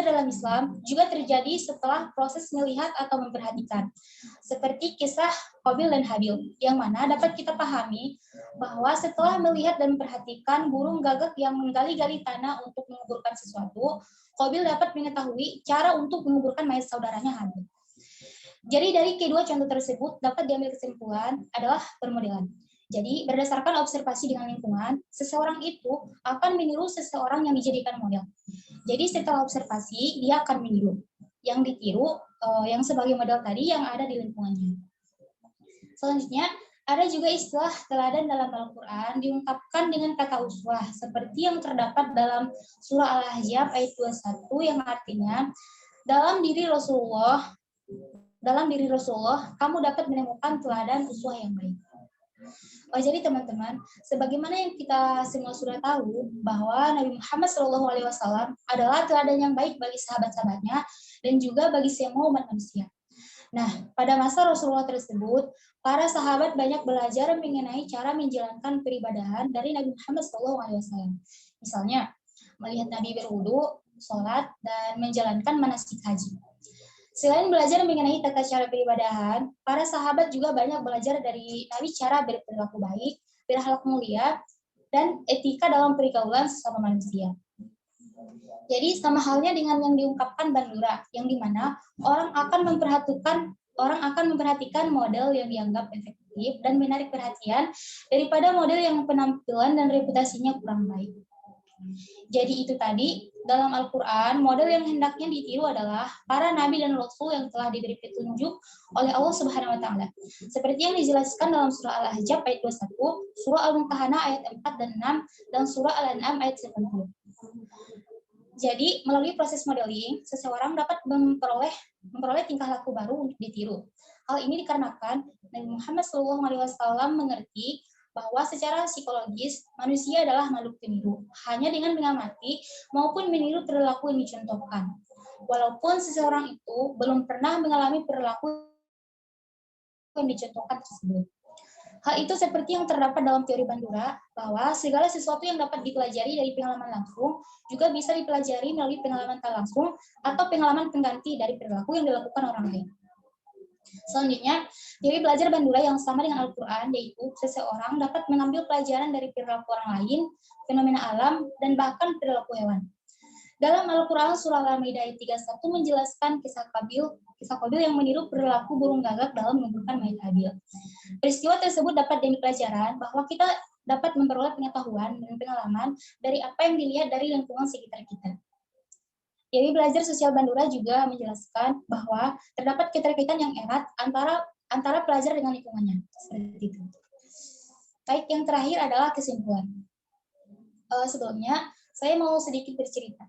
Speaker 14: dalam Islam juga terjadi setelah proses melihat atau memperhatikan. Seperti kisah Qabil dan Habil, yang mana dapat kita pahami bahwa setelah melihat dan memperhatikan burung gagak yang menggali-gali tanah untuk menguburkan sesuatu, Qabil dapat mengetahui cara untuk menguburkan mayat saudaranya Habil. Jadi dari kedua contoh tersebut dapat diambil kesimpulan adalah permodelan. Jadi berdasarkan observasi dengan lingkungan, seseorang itu akan meniru seseorang yang dijadikan model. Jadi setelah observasi, dia akan meniru. Yang ditiru, yang sebagai model tadi yang ada di lingkungannya. Selanjutnya, ada juga istilah teladan dalam Al-Quran diungkapkan dengan kata uswah, seperti yang terdapat dalam surah Al-Ahzab ayat 21 yang artinya, dalam diri Rasulullah, kamu dapat menemukan teladan uswah yang baik. Jadi teman-teman, sebagaimana yang kita semua sudah tahu bahwa Nabi Muhammad SAW adalah teladan yang baik bagi sahabat-sahabatnya dan juga bagi semua umat manusia. Nah, pada masa Rasulullah tersebut, para sahabat banyak belajar mengenai cara menjalankan peribadahan dari Nabi Muhammad SAW. Misalnya, melihat Nabi berwudu, sholat, dan menjalankan manasik haji. Selain belajar mengenai tata cara peribadahan, para sahabat juga banyak belajar dari Nabi cara berperilaku baik, berakhlak mulia, dan etika dalam pergaulan sesama manusia. Jadi sama halnya dengan yang diungkapkan Bandura, yang dimana orang akan memperhatikan model yang dianggap efektif dan menarik perhatian daripada model yang penampilan dan reputasinya kurang baik. Jadi itu tadi, dalam Al-Quran, model yang hendaknya ditiru adalah para nabi dan rasul yang telah diberi petunjuk oleh Allah Subhanahu wa Ta'ala. Seperti yang dijelaskan dalam surah Al-Ahzab ayat 21, surah Al-Mumtahanah ayat 4 dan 6, dan surah Al-An'am ayat 90. Jadi, melalui proses modeling, seseorang dapat memperoleh tingkah laku baru untuk ditiru. Hal ini dikarenakan Nabi Muhammad SAW mengerti bahwa secara psikologis manusia adalah makhluk peniru, hanya dengan mengamati maupun meniru perilaku yang dicontohkan. Walaupun seseorang itu belum pernah mengalami perilaku yang dicontohkan tersebut. Hal itu seperti yang terdapat dalam teori Bandura, bahwa segala sesuatu yang dapat dipelajari dari pengalaman langsung juga bisa dipelajari melalui pengalaman tak langsung atau pengalaman pengganti dari perilaku yang dilakukan orang lain. Selanjutnya, teori belajar Bandura yang sama dengan Al-Quran, yaitu seseorang dapat mengambil pelajaran dari perilaku orang lain, fenomena alam, dan bahkan perilaku hewan. Dalam Al-Quran, surah Al-Maidah ayat 31 menjelaskan kisah Qabil yang meniru perilaku burung gagak dalam mengumpulkan mayat Habil. Peristiwa tersebut dapat diambil pelajaran bahwa kita dapat memperoleh pengetahuan dan pengalaman dari apa yang dilihat dari lingkungan sekitar kita. Teori belajar sosial Bandura juga menjelaskan bahwa terdapat keterkaitan yang erat antara pelajar dengan lingkungannya. Seperti itu. Baik, yang terakhir adalah kesimpulan. Sebelumnya, saya mau sedikit bercerita.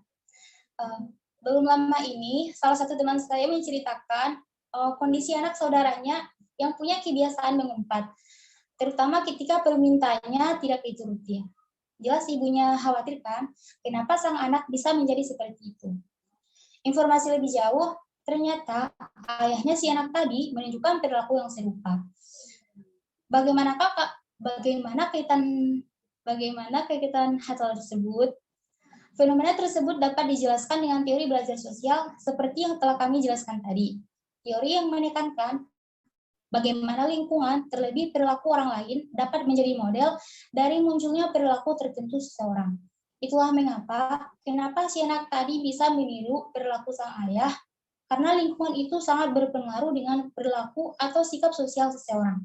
Speaker 14: Belum lama ini, salah satu teman saya menceritakan kondisi anak saudaranya yang punya kebiasaan mengumpat, terutama ketika permintaannya tidak dituruti. Jelas ibunya khawatir kan, kenapa sang anak bisa menjadi seperti itu. Informasi lebih jauh, ternyata ayahnya si anak tadi menunjukkan perilaku yang serupa. Bagaimana kaitan hal tersebut? Fenomena tersebut dapat dijelaskan dengan teori belajar sosial seperti yang telah kami jelaskan tadi. Teori yang menekankan bagaimana lingkungan, terlebih perilaku orang lain, dapat menjadi model dari munculnya perilaku tertentu seseorang. Itulah kenapa si anak tadi bisa meniru perilaku sang ayah, karena lingkungan itu sangat berpengaruh dengan perilaku atau sikap sosial seseorang.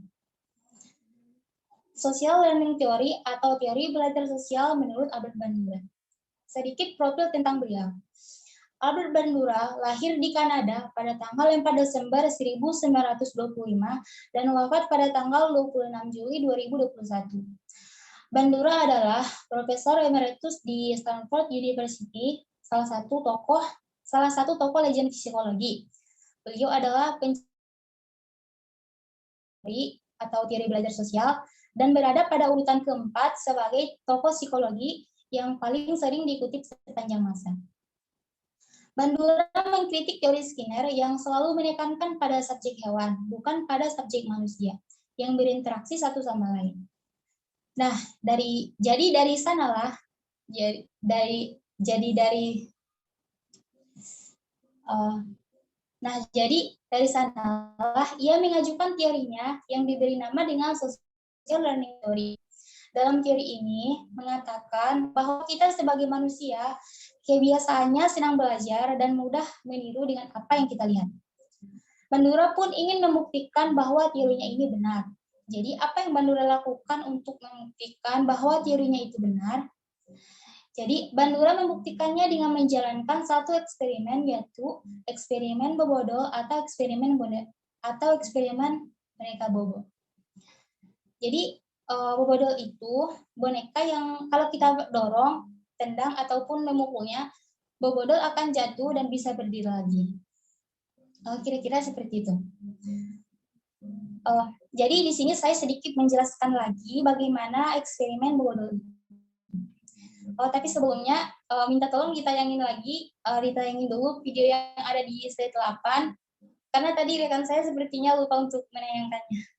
Speaker 14: Social Learning Theory atau teori belajar sosial menurut Albert Bandura. Sedikit profil tentang beliau. Albert Bandura lahir di Kanada pada tanggal 4 Desember 1925 dan wafat pada tanggal 26 Juli 2021. Bandura adalah Profesor Emeritus di Stanford University, salah satu tokoh legend psikologi. Beliau adalah teori belajar sosial dan berada pada urutan keempat sebagai tokoh psikologi yang paling sering dikutip sepanjang masa. Bandura mengkritik teori Skinner yang selalu menekankan pada subjek hewan, bukan pada subjek manusia, yang berinteraksi satu sama lain. Nah, dari sanalah ia mengajukan teorinya yang diberi nama dengan Social Learning Theory. Dalam teori ini mengatakan bahwa kita sebagai manusia kebiasaannya senang belajar dan mudah meniru dengan apa yang kita lihat. Bandura pun ingin membuktikan bahwa teorinya ini benar. Jadi apa yang Bandura lakukan untuk membuktikan bahwa teorinya itu benar? Jadi Bandura membuktikannya dengan menjalankan satu eksperimen, yaitu eksperimen Bobodol atau eksperimen boneka Bobo. Jadi Bobodol itu boneka yang kalau kita dorong, tendang ataupun memukulnya, Bobodol akan jatuh dan bisa berdiri lagi. Kira-kira seperti itu. Jadi di sini saya sedikit menjelaskan lagi bagaimana eksperimen Bobodol. Tapi sebelumnya minta tolong ditayangin dulu video yang ada di slide 8 karena tadi rekan saya sepertinya lupa untuk menayangkannya.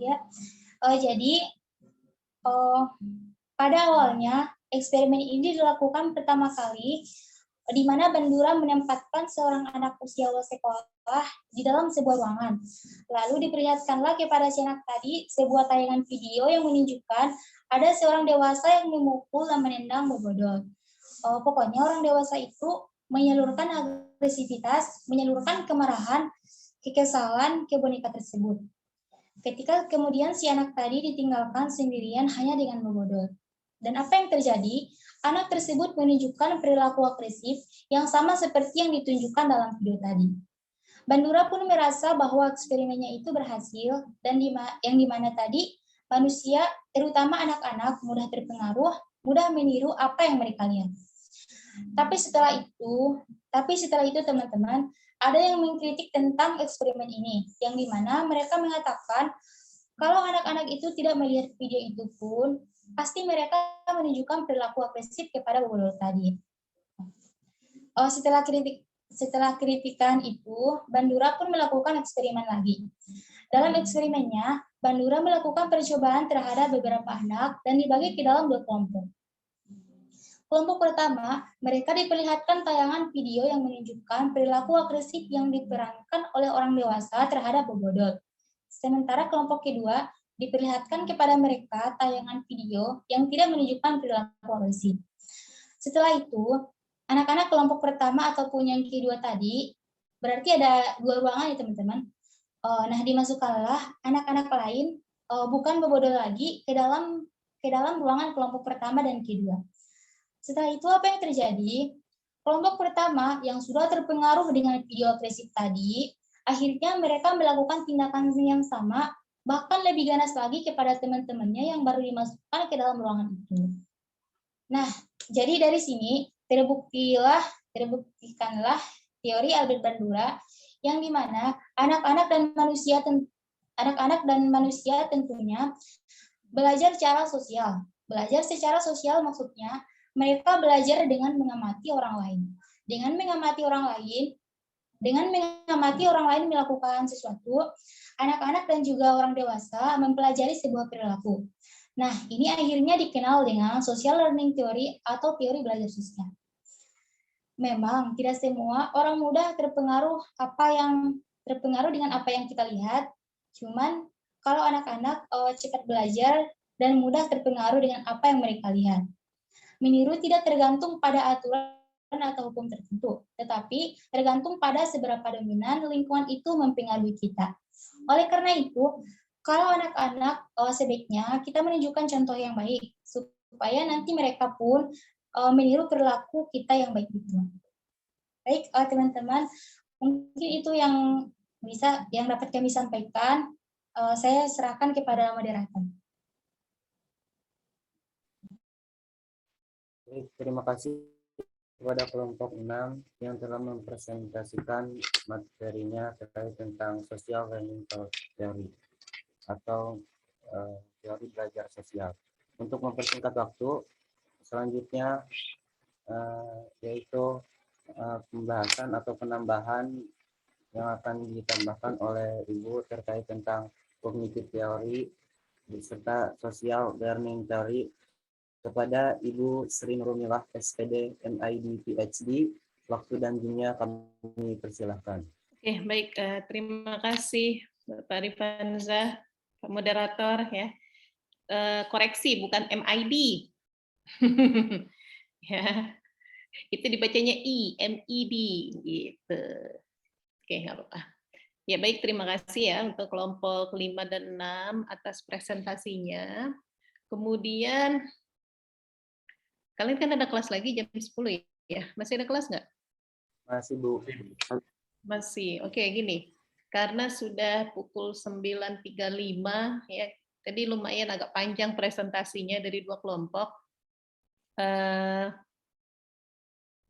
Speaker 14: Ya, jadi pada awalnya eksperimen ini dilakukan pertama kali di mana Bandura menempatkan seorang anak usia sekolah di dalam sebuah ruangan. Lalu diperlihatkanlah kepada si anak tadi sebuah tayangan video yang menunjukkan ada seorang dewasa yang memukul dan menendang bobodol. Pokoknya orang dewasa itu menyalurkan agresivitas, menyalurkan kemarahan, kekesalan ke boneka tersebut. Ketika kemudian si anak tadi ditinggalkan sendirian hanya dengan bobodol. Dan apa yang terjadi? Anak tersebut menunjukkan perilaku agresif yang sama seperti yang ditunjukkan dalam video tadi. Bandura pun merasa bahwa eksperimennya itu berhasil dan yang dimana tadi manusia, terutama anak-anak, mudah terpengaruh, mudah meniru apa yang mereka lihat. Tapi setelah itu teman-teman, ada yang mengkritik tentang eksperimen ini, yang dimana mereka mengatakan kalau anak-anak itu tidak melihat video itu pun, pasti mereka menunjukkan perilaku agresif kepada bobodol tadi. Setelah kritikan itu, Bandura pun melakukan eksperimen lagi. Dalam eksperimennya, Bandura melakukan percobaan terhadap beberapa anak dan dibagi ke dalam 2 kelompok. Kelompok pertama, mereka diperlihatkan tayangan video yang menunjukkan perilaku agresif yang diperankan oleh orang dewasa terhadap bobodol. Sementara kelompok kedua diperlihatkan kepada mereka tayangan video yang tidak menunjukkan perilaku agresif. Setelah itu, anak-anak kelompok pertama ataupun yang kedua tadi, berarti ada 2 ruangan ya teman-teman. Nah, dimasukkanlah anak-anak lain, bukan bobodol lagi, ke dalam ruangan kelompok pertama dan kedua. Setelah itu apa yang terjadi? Kelompok pertama yang sudah terpengaruh dengan video agresif tadi, akhirnya mereka melakukan tindakan yang sama, bahkan lebih ganas lagi kepada teman-temannya yang baru dimasukkan ke dalam ruangan itu. Nah, jadi dari sini terbuktikanlah teori Albert Bandura yang dimana anak-anak dan manusia tentunya belajar secara sosial. Belajar secara sosial maksudnya mereka belajar dengan mengamati orang lain. Dengan mengamati orang lain melakukan sesuatu, anak-anak dan juga orang dewasa mempelajari sebuah perilaku. Nah, ini akhirnya dikenal dengan social learning theory atau teori belajar sosial. Memang tidak semua orang mudah terpengaruh dengan apa yang kita lihat. Cuman kalau anak-anak cepat belajar dan mudah terpengaruh dengan apa yang mereka lihat. Meniru tidak tergantung pada aturan atau hukum tertentu, tetapi tergantung pada seberapa dominan lingkungan itu mempengaruhi kita. Oleh karena itu, kalau anak-anak sebaiknya kita menunjukkan contoh yang baik, supaya nanti mereka pun meniru perilaku kita yang baik itu. Baik, teman-teman, mungkin itu yang dapat kami sampaikan. Saya serahkan kepada moderator.
Speaker 1: Terima kasih kepada kelompok 6 yang telah mempresentasikan materinya terkait tentang social learning theory atau teori belajar sosial. Untuk mempersingkat waktu, selanjutnya yaitu pembahasan atau penambahan yang akan ditambahkan oleh Ibu terkait tentang cognitive theory beserta social learning theory kepada Ibu Sri Nurumilah SPD MID PhD. Waktu dan dunia kami persilahkan.
Speaker 9: Oke, baik. Terima kasih Bapak Rifanza, Pak Moderator ya. Koreksi, bukan MID. Ya, itu dibacanya MID gitu. Oke, nggak apa-apa. Ya baik, terima kasih ya untuk kelompok 5 dan 6 atas presentasinya. Kemudian kalian kan ada kelas lagi jam 10 ya? Masih ada kelas nggak?
Speaker 1: Masih, Bu.
Speaker 9: Masih. Oke, gini. Karena sudah pukul 9.35 ya. Tadi lumayan agak panjang presentasinya dari 2 kelompok.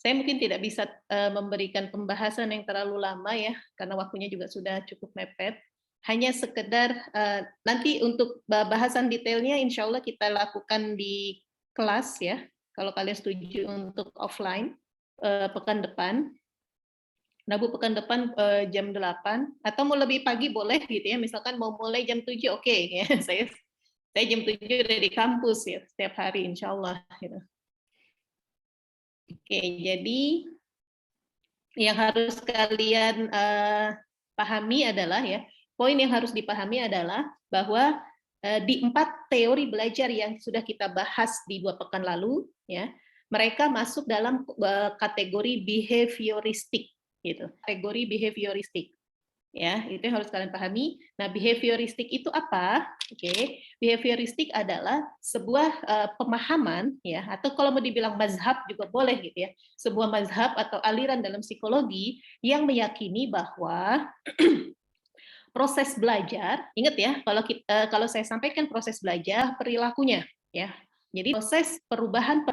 Speaker 9: Saya mungkin tidak bisa memberikan pembahasan yang terlalu lama ya, karena waktunya juga sudah cukup mepet. Hanya sekedar nanti untuk bahasan detailnya insya Allah kita lakukan di kelas ya. Kalau kalian setuju untuk offline pekan depan. Rabu pekan depan jam 8 atau mau lebih pagi boleh gitu ya. Misalkan mau mulai jam 7 oke ya. Saya jam 7 udah di kampus ya setiap hari insya Allah gitu. Oke, jadi yang harus kalian pahami adalah ya, poin yang harus dipahami adalah bahwa di 4 teori belajar yang sudah kita bahas di 2 pekan lalu ya, mereka masuk dalam kategori behavioristik gitu. Kategori behavioristik. Ya, itu yang harus kalian pahami. Nah, behavioristik itu apa? Oke, behavioristik adalah sebuah pemahaman ya, atau kalau mau dibilang mazhab juga boleh gitu ya. Sebuah mazhab atau aliran dalam psikologi yang meyakini bahwa proses belajar, ingat ya, kalau saya sampaikan proses belajar perilakunya ya. Jadi proses perubahan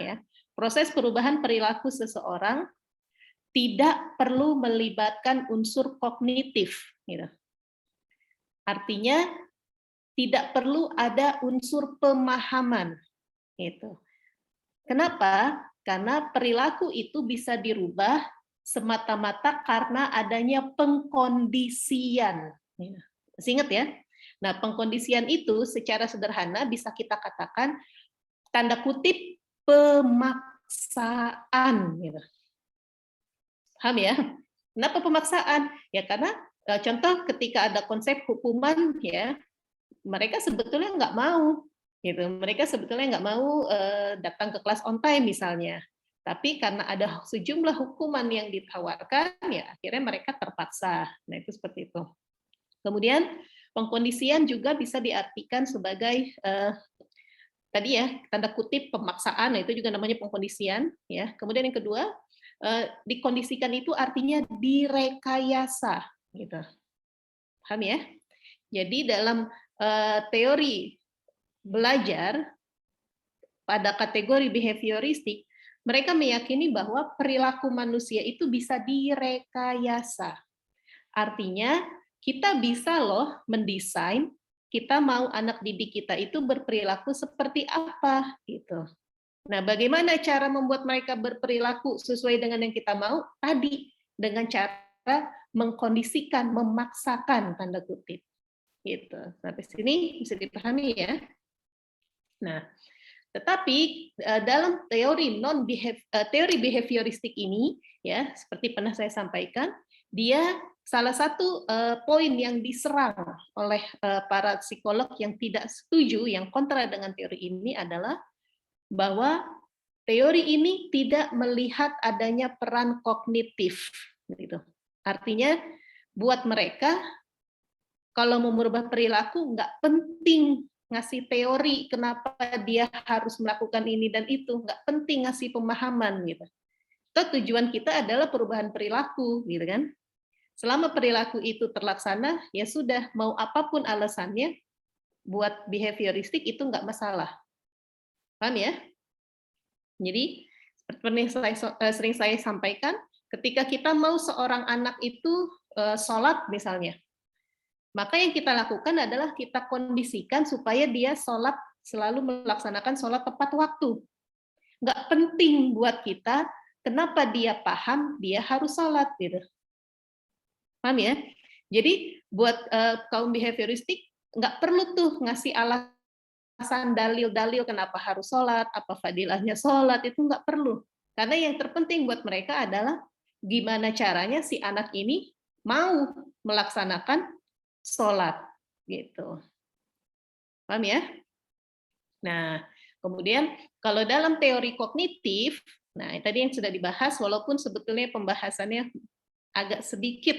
Speaker 9: perilaku seseorang tidak perlu melibatkan unsur kognitif. Gitu. Artinya tidak perlu ada unsur pemahaman. Gitu. Kenapa? Karena perilaku itu bisa dirubah semata-mata karena adanya pengkondisian. Gitu. Ingat ya. Nah, pengkondisian itu secara sederhana bisa kita katakan tanda kutip pemaksaan. Gitu. Paham ya? Kenapa pemaksaan? Ya karena contoh ketika ada konsep hukuman ya, mereka sebetulnya nggak mau, gitu. Mereka sebetulnya nggak mau datang ke kelas on time misalnya. Tapi karena ada sejumlah hukuman yang ditawarkan, ya akhirnya mereka terpaksa. Nah itu seperti itu. Kemudian pengkondisian juga bisa diartikan sebagai tadi ya tanda kutip pemaksaan. Nah itu juga namanya pengkondisian. Ya. Kemudian yang kedua dikondisikan itu artinya direkayasa, gitu. Paham ya? Jadi dalam teori belajar pada kategori behavioristik, mereka meyakini bahwa perilaku manusia itu bisa direkayasa. Artinya kita bisa loh mendesain kita mau anak didik kita itu berperilaku seperti apa, gitu. Nah, bagaimana cara membuat mereka berperilaku sesuai dengan yang kita mau? Tadi, dengan cara mengkondisikan, memaksakan, tanda kutip. Gitu. Sampai sini bisa dipahami ya. Nah, tetapi dalam teori teori behavioristik ini, ya seperti pernah saya sampaikan, dia salah satu poin yang diserang oleh para psikolog yang tidak setuju, yang kontra dengan teori ini adalah bahwa teori ini tidak melihat adanya peran kognitif. Gitu. Artinya buat mereka kalau mau merubah perilaku nggak penting ngasih teori kenapa dia harus melakukan ini dan itu, nggak penting ngasih pemahaman gitu. Tujuan kita adalah perubahan perilaku, gitu kan? Selama perilaku itu terlaksana, ya sudah mau apapun alasannya, buat behavioristik itu nggak masalah. Paham ya? Jadi seperti sering saya sampaikan, ketika kita mau seorang anak itu sholat misalnya, maka yang kita lakukan adalah kita kondisikan supaya dia sholat selalu melaksanakan sholat tepat waktu. Nggak penting buat kita kenapa dia paham dia harus sholat gitu. Paham ya? Jadi buat kaum behavioristik nggak perlu tuh ngasih alasan dalil-dalil kenapa harus sholat, apa fadilahnya sholat, itu nggak perlu. Karena yang terpenting buat mereka adalah gimana caranya si anak ini mau melaksanakan sholat. Gitu. Paham ya? Nah, kemudian kalau dalam teori kognitif, nah tadi yang sudah dibahas, walaupun sebetulnya pembahasannya agak sedikit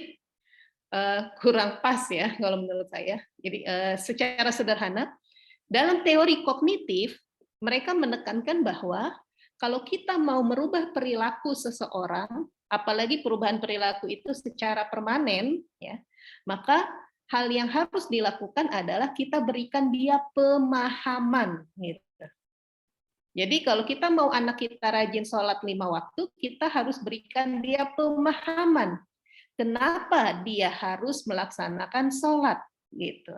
Speaker 9: kurang pas ya, kalau menurut saya. Jadi secara sederhana, dalam teori kognitif, mereka menekankan bahwa kalau kita mau merubah perilaku seseorang, apalagi perubahan perilaku itu secara permanen, ya, maka hal yang harus dilakukan adalah kita berikan dia pemahaman. Gitu. Jadi kalau kita mau anak kita rajin sholat 5 waktu, kita harus berikan dia pemahaman. Kenapa dia harus melaksanakan sholat? Gitu.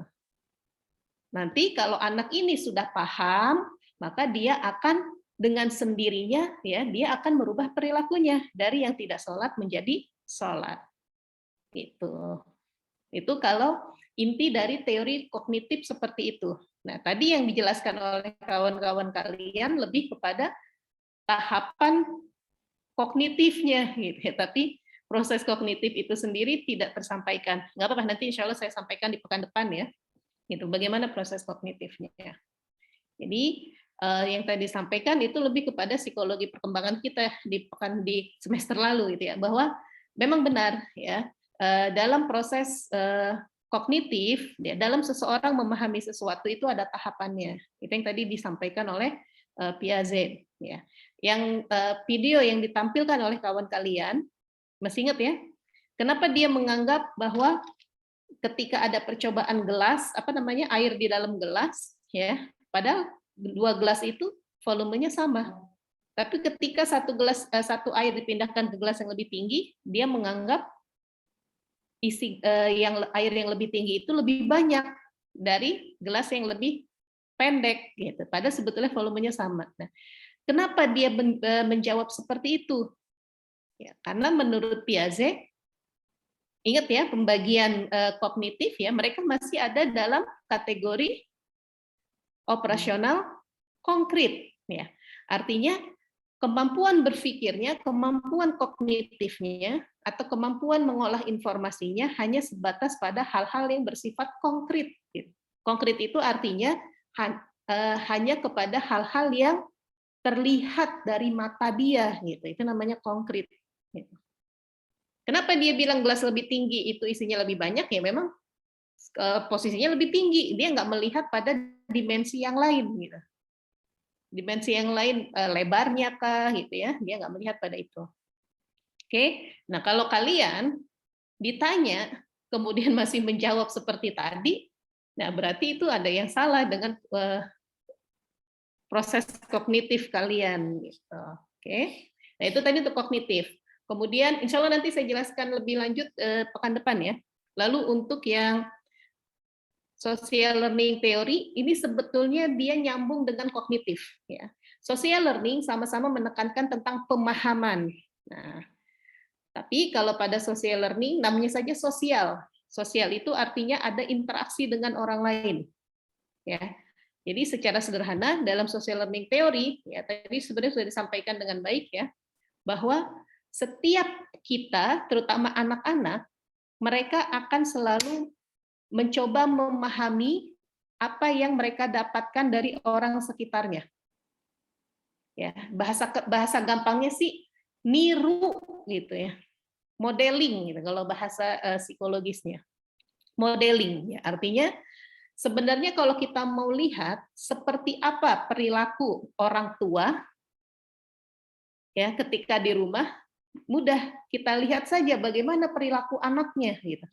Speaker 9: Nanti kalau anak ini sudah paham, maka dia akan dengan sendirinya ya dia akan merubah perilakunya dari yang tidak sholat menjadi sholat. Itu kalau inti dari teori kognitif seperti itu. Nah, tadi yang dijelaskan oleh kawan-kawan kalian lebih kepada tahapan kognitifnya, gitu ya. Tapi proses kognitif itu sendiri tidak tersampaikan. Nggak apa-apa, nanti insya Allah saya sampaikan di pekan depan ya. Gitu, bagaimana proses kognitifnya. Jadi yang tadi disampaikan itu lebih kepada psikologi perkembangan kita di semester lalu, gitu ya, bahwa memang benar ya dalam proses kognitif, ya, dalam seseorang memahami sesuatu itu ada tahapannya. Itu yang tadi disampaikan oleh Piaget. Ya. Yang video yang ditampilkan oleh kawan kalian, masih ingat ya? Kenapa dia menganggap bahwa ketika ada percobaan gelas, air di dalam gelas, ya, padahal 2 gelas itu volumenya sama. Tapi ketika satu air dipindahkan ke gelas yang lebih tinggi, dia menganggap air yang lebih tinggi itu lebih banyak dari gelas yang lebih pendek, gitu. Padahal sebetulnya volumenya sama. Nah, kenapa dia menjawab seperti itu? Ya, karena menurut Piaget, ingat ya, pembagian kognitif ya, mereka masih ada dalam kategori operasional konkret. Ya. Artinya kemampuan berpikirnya, kemampuan kognitifnya, atau kemampuan mengolah informasinya hanya sebatas pada hal-hal yang bersifat konkret. Konkret itu artinya hanya kepada hal-hal yang terlihat dari mata dia, gitu. Itu namanya konkret. Gitu. Kenapa dia bilang gelas lebih tinggi itu isinya lebih banyak? Ya memang posisinya lebih tinggi. Dia nggak melihat pada dimensi yang lain, gitu. Dimensi yang lain lebarnya kah, gitu ya? Dia nggak melihat pada itu. Oke, nah kalau kalian ditanya kemudian masih menjawab seperti tadi, nah berarti itu ada yang salah dengan proses kognitif kalian. Gitu. Oke, nah itu tadi untuk kognitif. Kemudian insya Allah nanti saya jelaskan lebih lanjut pekan depan ya. Lalu untuk yang social learning theory, ini sebetulnya dia nyambung dengan kognitif. Ya. Social learning sama-sama menekankan tentang pemahaman. Nah, tapi kalau pada social learning namanya saja sosial. Sosial itu artinya ada interaksi dengan orang lain. Ya. Jadi secara sederhana dalam social learning theory, ya tadi sebenarnya sudah disampaikan dengan baik ya, bahwa setiap kita, terutama anak-anak, mereka akan selalu mencoba memahami apa yang mereka dapatkan dari orang sekitarnya. Ya, bahasa gampangnya sih niru gitu ya. Modeling gitu kalau bahasa psikologisnya. Modeling ya, artinya sebenarnya kalau kita mau lihat seperti apa perilaku orang tua ya ketika di rumah, mudah kita lihat saja bagaimana perilaku anaknya gitu.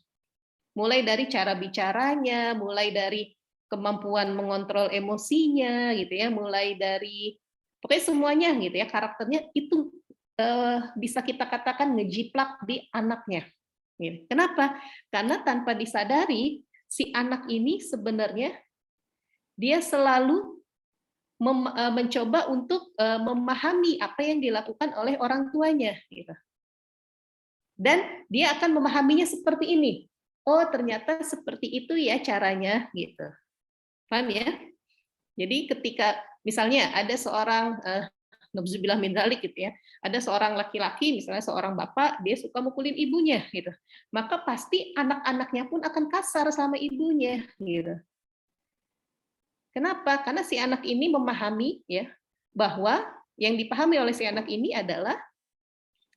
Speaker 9: Mulai dari cara bicaranya, mulai dari kemampuan mengontrol emosinya gitu ya, mulai dari pokoknya semuanya gitu ya, karakternya itu bisa kita katakan ngejiplak di anaknya. Kenapa? Karena tanpa disadari si anak ini sebenarnya dia selalu mencoba untuk memahami apa yang dilakukan oleh orang tuanya gitu. Dan dia akan memahaminya seperti ini. Oh, ternyata seperti itu ya caranya gitu. Paham ya? Jadi ketika misalnya ada seorang na'udzubillah min dzalik gitu ya. Ada seorang laki-laki misalnya seorang bapak dia suka mukulin ibunya gitu. Maka pasti anak-anaknya pun akan kasar sama ibunya gitu. Kenapa? Karena si anak ini memahami ya bahwa yang dipahami oleh si anak ini adalah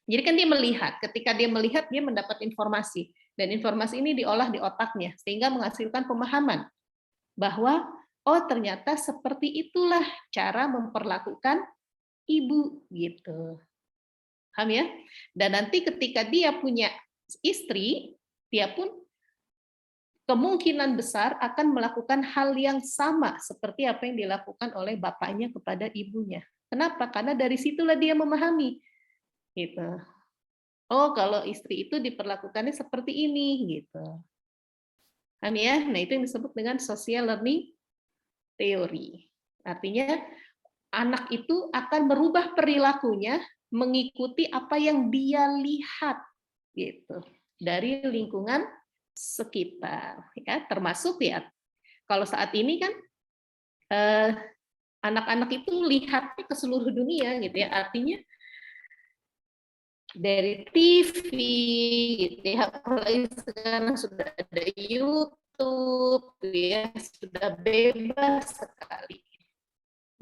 Speaker 9: jadi kan dia melihat, ketika dia melihat dia mendapat informasi dan informasi ini diolah di otaknya sehingga menghasilkan pemahaman bahwa oh ternyata seperti itulah cara memperlakukan ibu gitu. Paham ya? Dan nanti ketika dia punya istri, dia pun kemungkinan besar akan melakukan hal yang sama seperti apa yang dilakukan oleh bapaknya kepada ibunya. Kenapa? Karena dari situlah dia memahami. Gitu. Oh, kalau istri itu diperlakukannya seperti ini gitu. Paham ya? Nah, itu yang disebut dengan social learning theory. Artinya anak itu akan merubah perilakunya mengikuti apa yang dia lihat gitu. dari lingkungan sekitar, ya, termasuk ya kalau saat ini kan anak-anak itu lihatnya ke seluruh dunia gitu ya, artinya dari TV gitu ya, apalagi sekarang sudah ada YouTube ya, sudah bebas sekali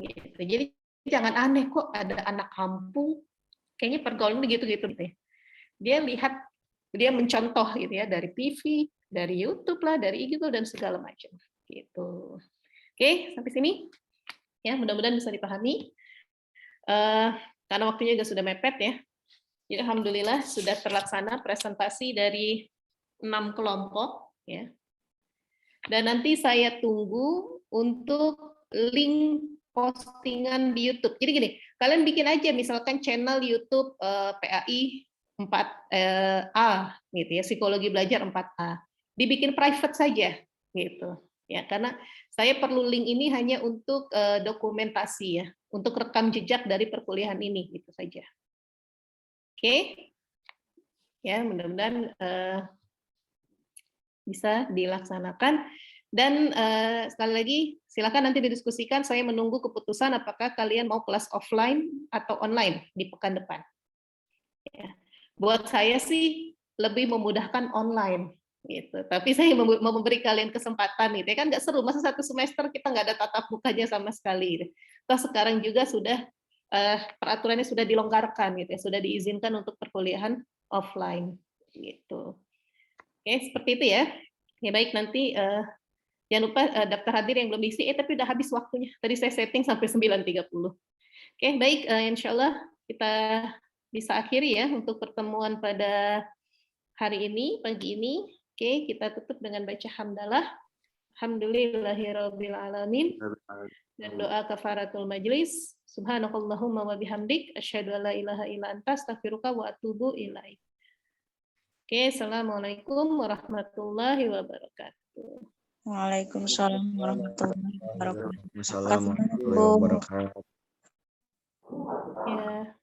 Speaker 9: gitu. Jadi jangan aneh kok ada anak kampung kayaknya pergaulan begitu-gitu gitu ya. Dia lihat, dia mencontoh gitu ya dari TV, dari YouTube lah, dari IG dan segala macam gitu. Oke, sampai sini ya, mudah-mudahan bisa dipahami. Karena waktunya juga sudah mepet ya. Jadi alhamdulillah sudah terlaksana presentasi dari 6 kelompok ya. Dan nanti saya tunggu untuk link postingan di YouTube. Jadi gini, kalian bikin aja misalkan channel YouTube PAI 4A gitu ya, psikologi belajar 4A. Dibikin private saja gitu. Ya, karena saya perlu link ini hanya untuk dokumentasi ya, untuk rekam jejak dari perkuliahan ini gitu saja. Oke. Ya, mudah-mudahan bisa dilaksanakan. Dan sekali lagi, silakan nanti didiskusikan. Saya menunggu keputusan apakah kalian mau kelas offline atau online di pekan depan. Ya. Buat saya sih lebih memudahkan online, gitu. Tapi saya mau memberi kalian kesempatan, gitu. Kan nggak seru, masa satu semester kita nggak ada tatap mukanya sama sekali. Gitu. Toh sekarang juga sudah peraturannya sudah dilonggarkan, gitu. Sudah diizinkan untuk perkuliahan offline, gitu. Oke, seperti itu ya. Ya baik, nanti jangan lupa daftar hadir yang belum diisi, tapi udah habis waktunya. Tadi saya setting sampai 9.30. Oke, baik, insya Allah kita bisa akhiri ya untuk pertemuan pada hari ini, pagi ini. Oke, kita tutup dengan baca hamdalah. Alhamdulillahirabbil alamin. Dan doa kafaratul majlis. Subhanakallahumma wa bihamdik asyhadu an la ilaha illa anta astaghfiruka wa atubu ilaik. Oke, assalamualaikum warahmatullahi wabarakatuh.
Speaker 15: Waalaikumsalam warahmatullahi wabarakatuh.
Speaker 4: Waalaikumsalam warahmatullahi wabarakatuh.
Speaker 9: Ya.